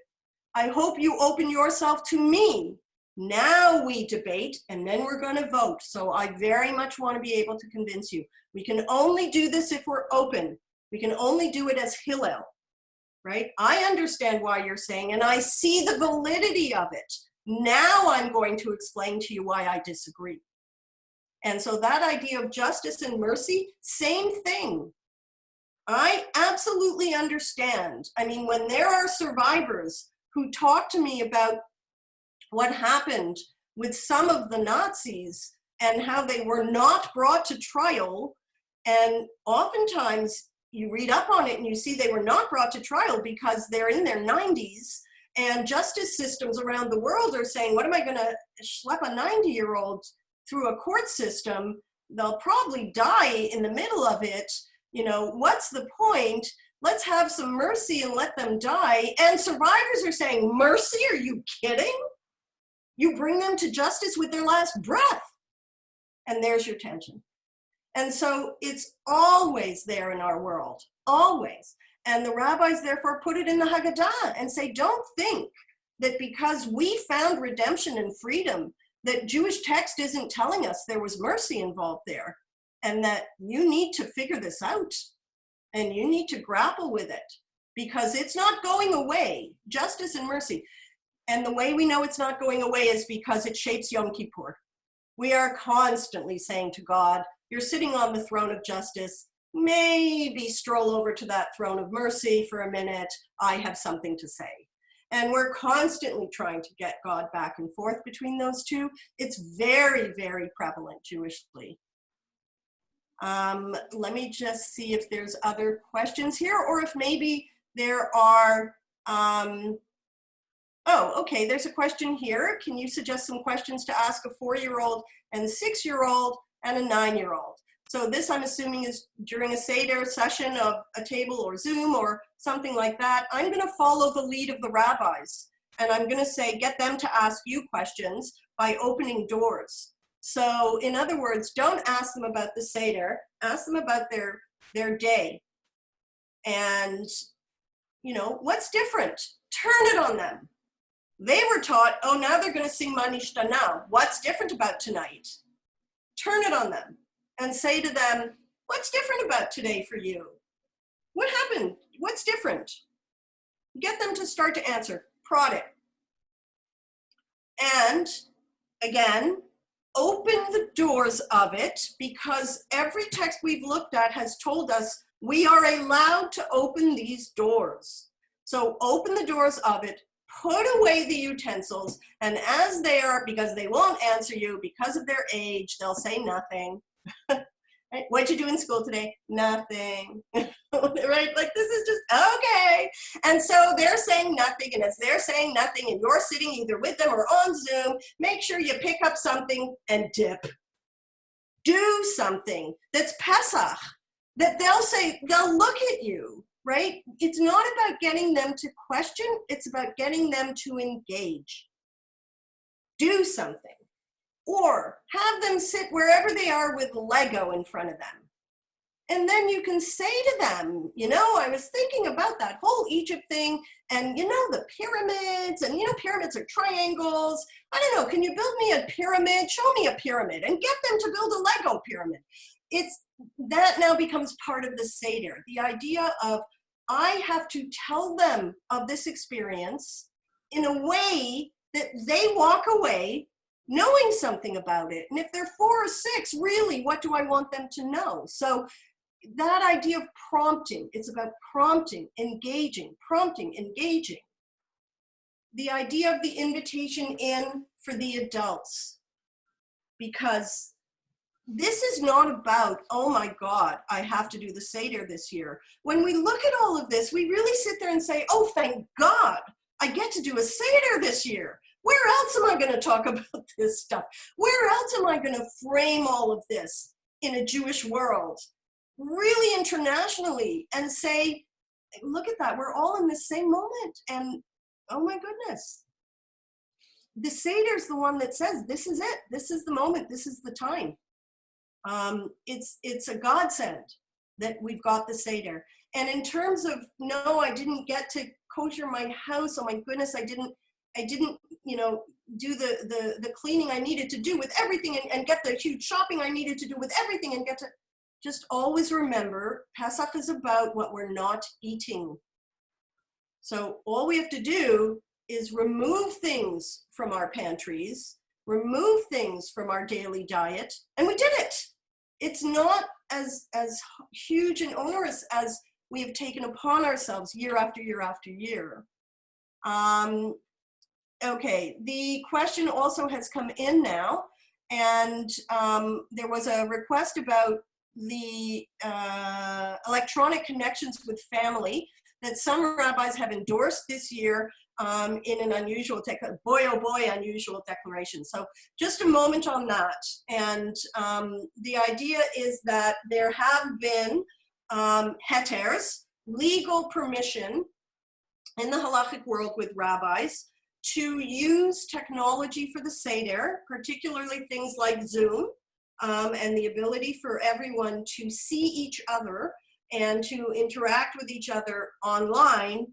I hope you open yourself to me. Now we debate, and then we're going to vote. So I very much want to be able to convince you. We can only do this if we're open. We can only do it as Hillel, right? I understand why you're saying, and I see the validity of it. Now I'm going to explain to you why I disagree. And so that idea of justice and mercy, same thing. I absolutely understand. I mean, when there are survivors who talk to me about what happened with some of the Nazis and how they were not brought to trial, and oftentimes you read up on it and you see they were not brought to trial because they're in their 90s And justice systems around the world are saying, what am I going to schlep a 90-year-old through a court system? They'll probably die in the middle of it. You know, what's the point? Let's have some mercy and let them die. And survivors are saying, mercy? Are you kidding? You bring them to justice with their last breath. And there's your tension. And so it's always there in our world, always. And the rabbis therefore put it in the Haggadah and say, don't think that because we found redemption and freedom, that Jewish text isn't telling us there was mercy involved there, and that you need to figure this out and you need to grapple with it because it's not going away, justice and mercy. And the way we know it's not going away is because it shapes Yom Kippur. We are constantly saying to God, you're sitting on the throne of justice, maybe stroll over to that throne of mercy for a minute. I have something to say. And we're constantly trying to get God back and forth between those two. It's very, very prevalent Jewishly. Let me just see if there's other questions here, or if maybe there are, oh, okay, there's a question here. Can you suggest some questions to ask a 4-year-old and a 6-year-old and a 9-year-old? So this, I'm assuming, is during a Seder session of a table or Zoom or something like that. I'm going to follow the lead of the rabbis, and I'm going to say, get them to ask you questions by opening doors. So in other words, don't ask them about the Seder, ask them about their day. And, you know, what's different? Turn it on them. They were taught, oh, now they're going to sing Nishtanah. What's different about tonight? Turn it on them and say to them, what's different about today for you? What happened? What's different? Get them to start to answer. Prod it. And again, open the doors of it, because every text we've looked at has told us we are allowed to open these doors. So open the doors of it, put away the utensils, and as they are, because they won't answer you because of their age, they'll say nothing. Right? What'd you do in school today? Nothing. Right? Like, this is just, okay. And so they're saying nothing, and as they're saying nothing, and you're sitting either with them or on Zoom, make sure you pick up something and dip. Do something that's Pesach, that they'll say, they'll look at you, right? It's not about getting them to question, it's about getting them to engage. Do something. Or have them sit wherever they are with Lego in front of them. And then you can say to them, you know, I was thinking about that whole Egypt thing, and you know, the pyramids, and you know, pyramids are triangles. I don't know, can you build me a pyramid? Show me a pyramid, and get them to build a Lego pyramid. That now becomes part of the Seder. The idea of, I have to tell them of this experience in a way that they walk away knowing something about it. And if they're 4 or 6, really, what do I want them to know? So that idea of prompting, it's about prompting, engaging, prompting, engaging. The idea of the invitation in for the adults, because this is not about, oh my God, I have to do the Seder this year. When we look at all of this, we really sit there and say, oh, thank God, I get to do a Seder this year. Where else am I going to talk about this stuff? Where else am I going to frame all of this in a Jewish world, really internationally, and say, look at that, we're all in the same moment, and oh my goodness. The Seder is the one that says, this is it, this is the moment, this is the time. It's a godsend that we've got the Seder. And in terms of, no, I didn't get to kosher my house, oh my goodness, I didn't, you know, do the cleaning I needed to do with everything, and get the huge shopping I needed to do with everything, and get to, just always remember, Pesach is about what we're not eating. So all we have to do is remove things from our pantries, remove things from our daily diet, and we did it. It's not as huge and onerous as we have taken upon ourselves year after year after year. Okay, the question also has come in now, and there was a request about the electronic connections with family that some rabbis have endorsed this year. in an unusual, unusual declaration. So just a moment on that. And the idea is that there have been heters, legal permission in the halachic world with rabbis to use technology for the Seder, particularly things like Zoom, and the ability for everyone to see each other and to interact with each other online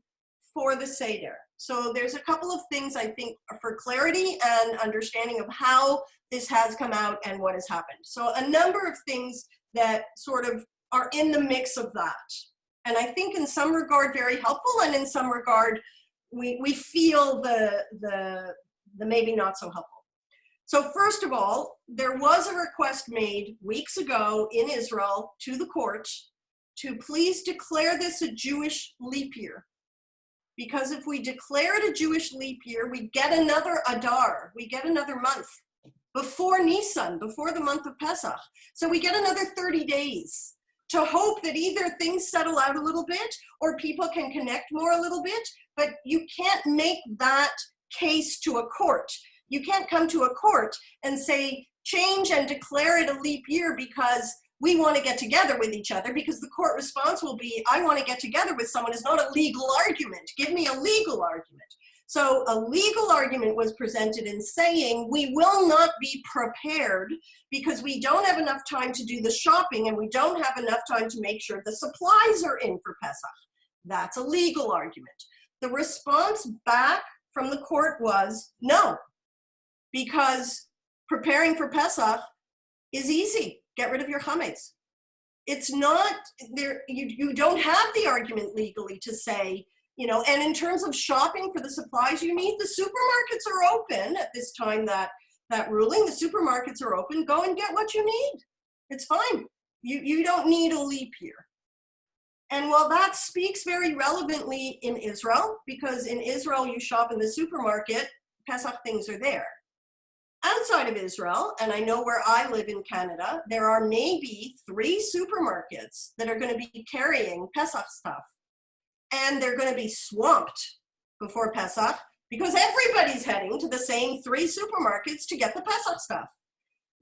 for the Seder. So there's a couple of things I think for clarity and understanding of how this has come out and what has happened. So a number of things that sort of are in the mix of that. And I think in some regard very helpful, and in some regard we feel the maybe not so helpful. So first of all, there was a request made weeks ago in Israel to the court to please declare this a Jewish leap year. Because if we declare it a Jewish leap year, we get another Adar, we get another month before Nisan, before the month of Pesach. So we get another 30 days to hope that either things settle out a little bit or people can connect more a little bit, but you can't make that case to a court. You can't come to a court and say, change and declare it a leap year because we want to get together with each other, because the court response will be, I want to get together with someone is not a legal argument. Give me a legal argument. So a legal argument was presented in saying, we will not be prepared because we don't have enough time to do the shopping and we don't have enough time to make sure the supplies are in for Pesach. That's a legal argument. The response back from the court was no, because preparing for Pesach is easy. Get rid of your chametz. It's not there. You don't have the argument legally to say, you know, and in terms of shopping for the supplies you need, the supermarkets are open at this time that ruling. The supermarkets are open. Go and get what you need. It's fine. You don't need a leap year. And while that speaks very relevantly in Israel, because in Israel you shop in the supermarket, Pesach things are there. Outside of Israel, and I know where I live in Canada, there are maybe 3 supermarkets that are going to be carrying Pesach stuff. And they're going to be swamped before Pesach because everybody's heading to the same 3 supermarkets to get the Pesach stuff,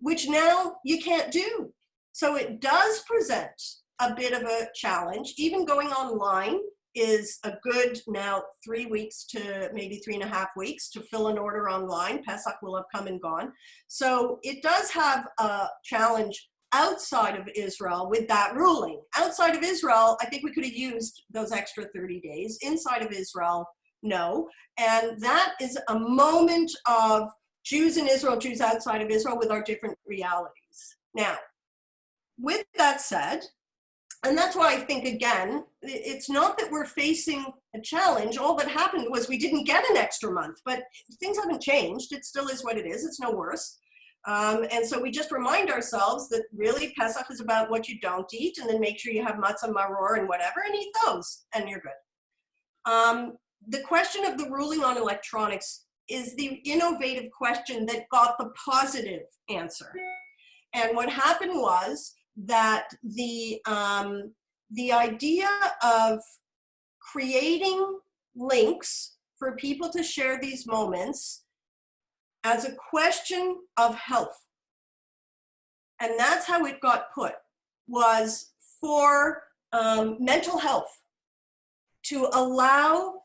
which now you can't do. So it does present a bit of a challenge. Even going online is a good now 3 weeks to maybe 3.5 weeks to fill an order online. Pesach will have come and gone. So it does have a challenge outside of Israel with that ruling. Outside of Israel, I think we could have used those extra 30 days. Inside of Israel, no. And that is a moment of Jews in Israel, Jews outside of Israel with our different realities. Now, with that said, and that's why I think, again, it's not that we're facing a challenge. All that happened was we didn't get an extra month, but things haven't changed. It still is what it is. It's no worse. And so we just remind ourselves that really Pesach is about what you don't eat, and then make sure you have matzah maror and whatever, and eat those, and you're good. The question of the ruling on electronics is the innovative question that got the positive answer. And what happened was that the idea of creating links for people to share these moments as a question of health, and that's how it got put, was for mental health, to allow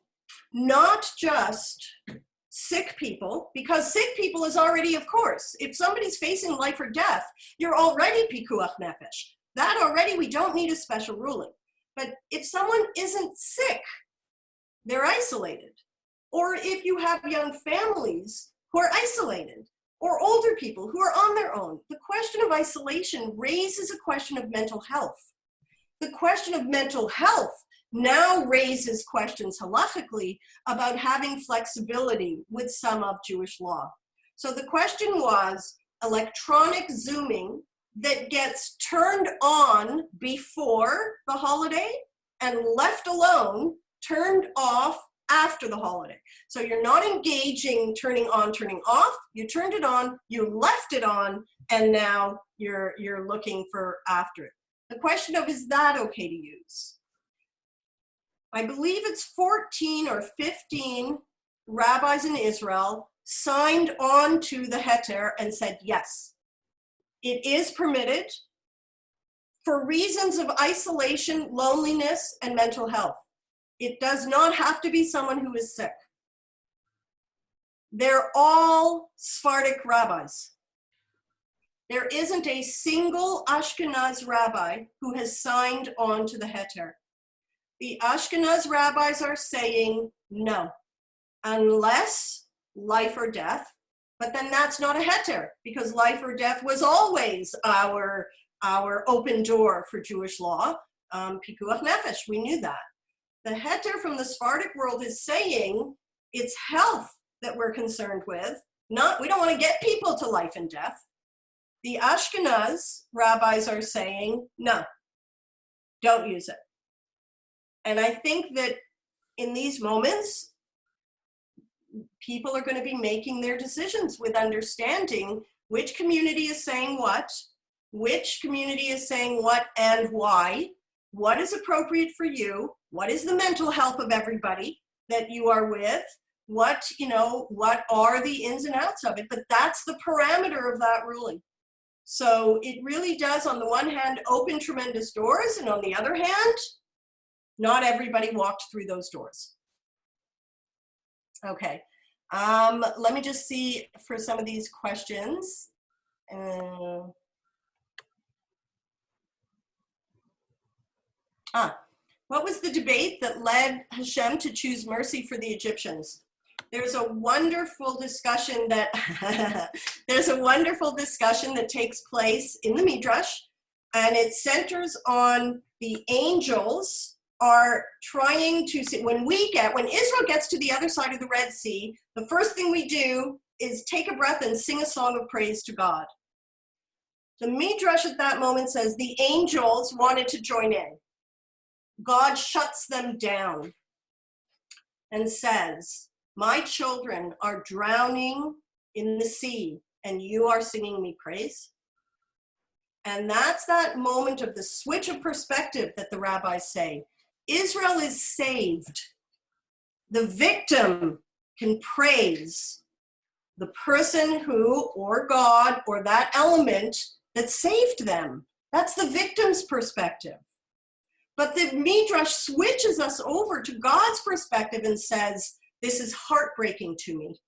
not just sick people, because sick people is already, of course, if somebody's facing life or death, you're already pikuach nefesh. That already, we don't need a special ruling. But if someone isn't sick, they're isolated. Or if you have young families who are isolated, or older people who are on their own, the question of isolation raises a question of mental health. The question of mental health now raises questions halachically about having flexibility with some of Jewish law. So the question was electronic Zooming that gets turned on before the holiday and left alone, turned off after the holiday. So you're not engaging turning on, turning off, you turned it on, you left it on, and now you're looking for after it. The question of, is that okay to use? I believe it's 14 or 15 rabbis in Israel signed on to the heter and said, yes, it is permitted for reasons of isolation, loneliness, and mental health. It does not have to be someone who is sick. They're all Sephardic rabbis. There isn't a single Ashkenaz rabbi who has signed on to the heter. The Ashkenaz rabbis are saying no, unless life or death, but then that's not a heter, because life or death was always our open door for Jewish law, pikuach nefesh, we knew that. The heter from the Sephardic world is saying it's health that we're concerned with, we don't want to get people to life and death. The Ashkenaz rabbis are saying, no, don't use it. And I think that in these moments, people are going to be making their decisions with understanding which community is saying what, which community is saying what and why, what is appropriate for you, what is the mental health of everybody that you are with, what are the ins and outs of it, but that's the parameter of that ruling. So it really does, on the one hand, open tremendous doors, and on the other hand, not everybody walked through those doors. Okay, let me just see for some of these questions. What was the debate that led Hashem to choose mercy for the Egyptians? There's a wonderful discussion that takes place in the Midrash, and it centers on the angels are trying to see, when Israel gets to the other side of the Red Sea, the first thing we do is take a breath and sing a song of praise to God. The Midrash at that moment says the angels wanted to join in. God shuts them down and says, my children are drowning in the sea and you are singing me praise. And that's that moment of the switch of perspective that the rabbis say. Israel is saved. The victim can praise the person who, or God, or that element that saved them. That's the victim's perspective. But the Midrash switches us over to God's perspective and says, this is heartbreaking to me,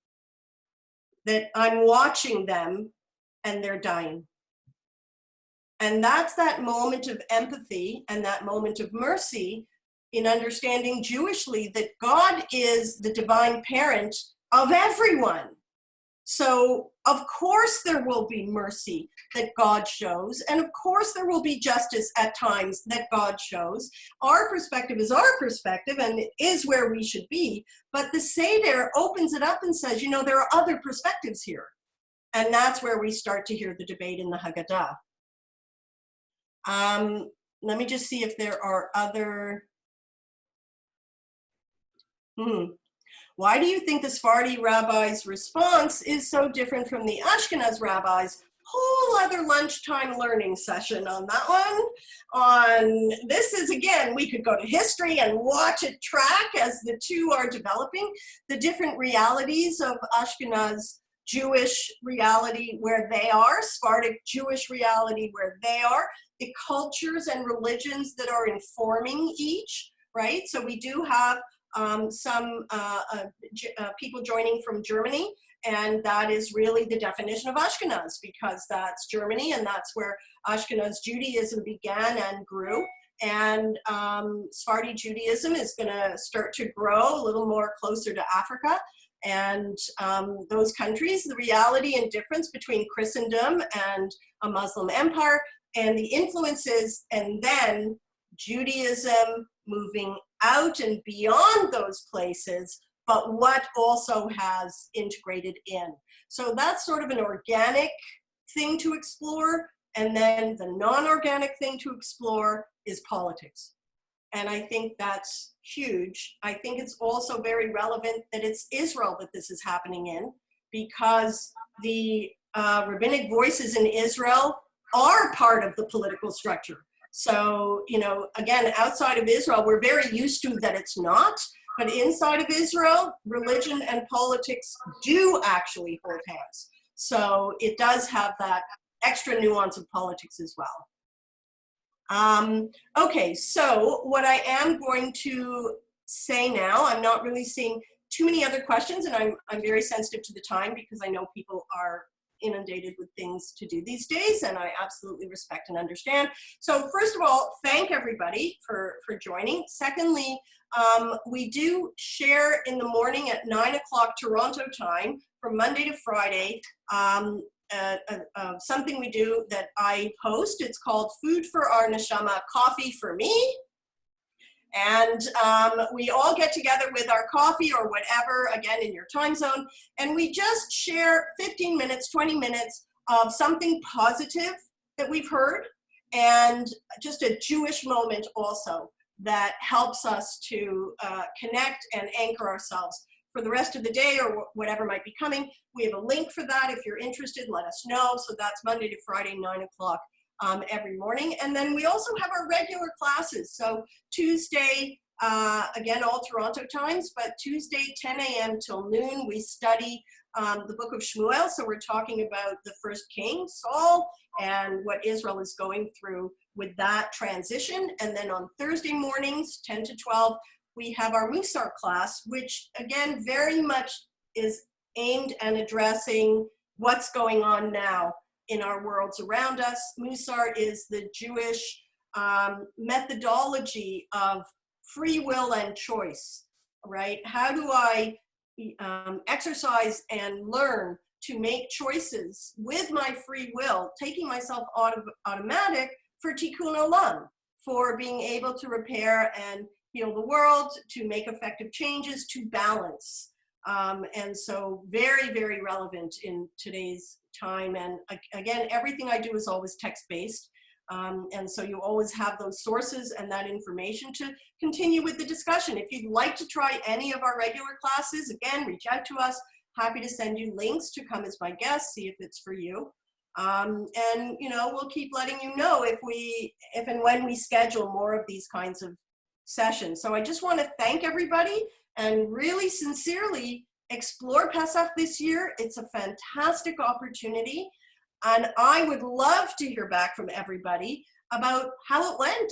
that I'm watching them and they're dying. And that's that moment of empathy and that moment of mercy in understanding Jewishly that God is the divine parent of everyone. So of course there will be mercy that God shows, and of course there will be justice at times that God shows. Our perspective is our perspective and it is where we should be, but the Seder opens it up and says, there are other perspectives here. And that's where we start to hear the debate in the Haggadah. Let me just see if there are other... Why do you think the Sephardi rabbi's response is so different from the Ashkenaz rabbis? Whole other lunchtime learning session on that one. This is, again, we could go to history and watch it track as the two are developing, the different realities of Ashkenaz Jewish reality where they are, Sephardic Jewish reality where they are, the cultures and religions that are informing each, right? So we do have some people joining from Germany, and that is really the definition of Ashkenaz, because that's Germany and that's where Ashkenaz Judaism began and grew. And Sephardi Judaism is going to start to grow a little more closer to Africa. And those countries, the reality and difference between Christendom and a Muslim empire and the influences, and then Judaism moving out and beyond those places, but what also has integrated in. So that's sort of an organic thing to explore, and then the non-organic thing to explore is politics. And I think that's huge. I think it's also very relevant that it's Israel that this is happening in, because the rabbinic voices in Israel are part of the political structure. So, again, outside of Israel, we're very used to that it's not, But inside of Israel, religion and politics do actually hold hands. So it does have that extra nuance of politics as well. Okay, so what I am going to say now, I'm not really seeing too many other questions, and I'm very sensitive to the time because I know people are inundated with things to do these days, and I absolutely respect and understand. So first of all, thank everybody for joining. Secondly, we do share in the morning at 9 o'clock Toronto time from Monday to Friday, something we do that I post. It's called Food for Our Neshama, Coffee for Me. And we all get together with our coffee or whatever, again, in your time zone, and we just share 15 minutes, 20 minutes of something positive that we've heard, and just a Jewish moment also that helps us to connect and anchor ourselves for the rest of the day or whatever might be coming. We have a link for that. If you're interested, let us know. So that's Monday to Friday, 9 o'clock. Every morning. And then we also have our regular classes. So Tuesday, again, all Toronto times, but Tuesday, 10 a.m. till noon, we study the book of Shmuel. So we're talking about the first king, Saul, and what Israel is going through with that transition. And then on Thursday mornings, 10 to 12, we have our Musar class, which again, very much is aimed at addressing what's going on now in our worlds around us. Musar is the Jewish methodology of free will and choice, right? How do I exercise and learn to make choices with my free will, taking myself out of automatic for tikkun olam, for being able to repair and heal the world, to make effective changes, to balance. And so very, very relevant in today's time. And again, everything I do is always text-based. And so you always have those sources and that information to continue with the discussion. If you'd like to try any of our regular classes, again, reach out to us. Happy to send you links to come as my guest, see if it's for you. And, you know, we'll keep letting you know if and when we schedule more of these kinds of sessions. So I just want to thank everybody and really sincerely explore Pesach this year. It's a fantastic opportunity. And I would love to hear back from everybody about how it went.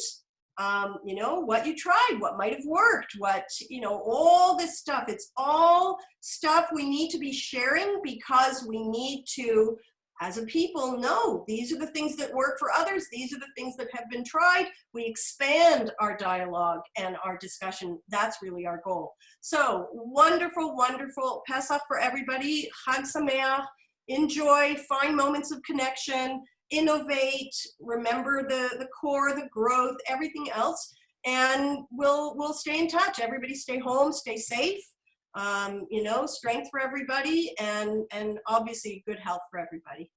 You know, what you tried, what might have worked, what, you know, all this stuff. It's all stuff we need to be sharing because we need to, as a people, know these are the things that work for others. These are the things that have been tried. We expand our dialogue and our discussion. That's really our goal. So wonderful, wonderful Pesach for everybody. Chag Sameach. Enjoy, find moments of connection, innovate, remember the core, the growth, everything else. And we'll stay in touch. Everybody stay home, stay safe. You know, strength for everybody and obviously good health for everybody.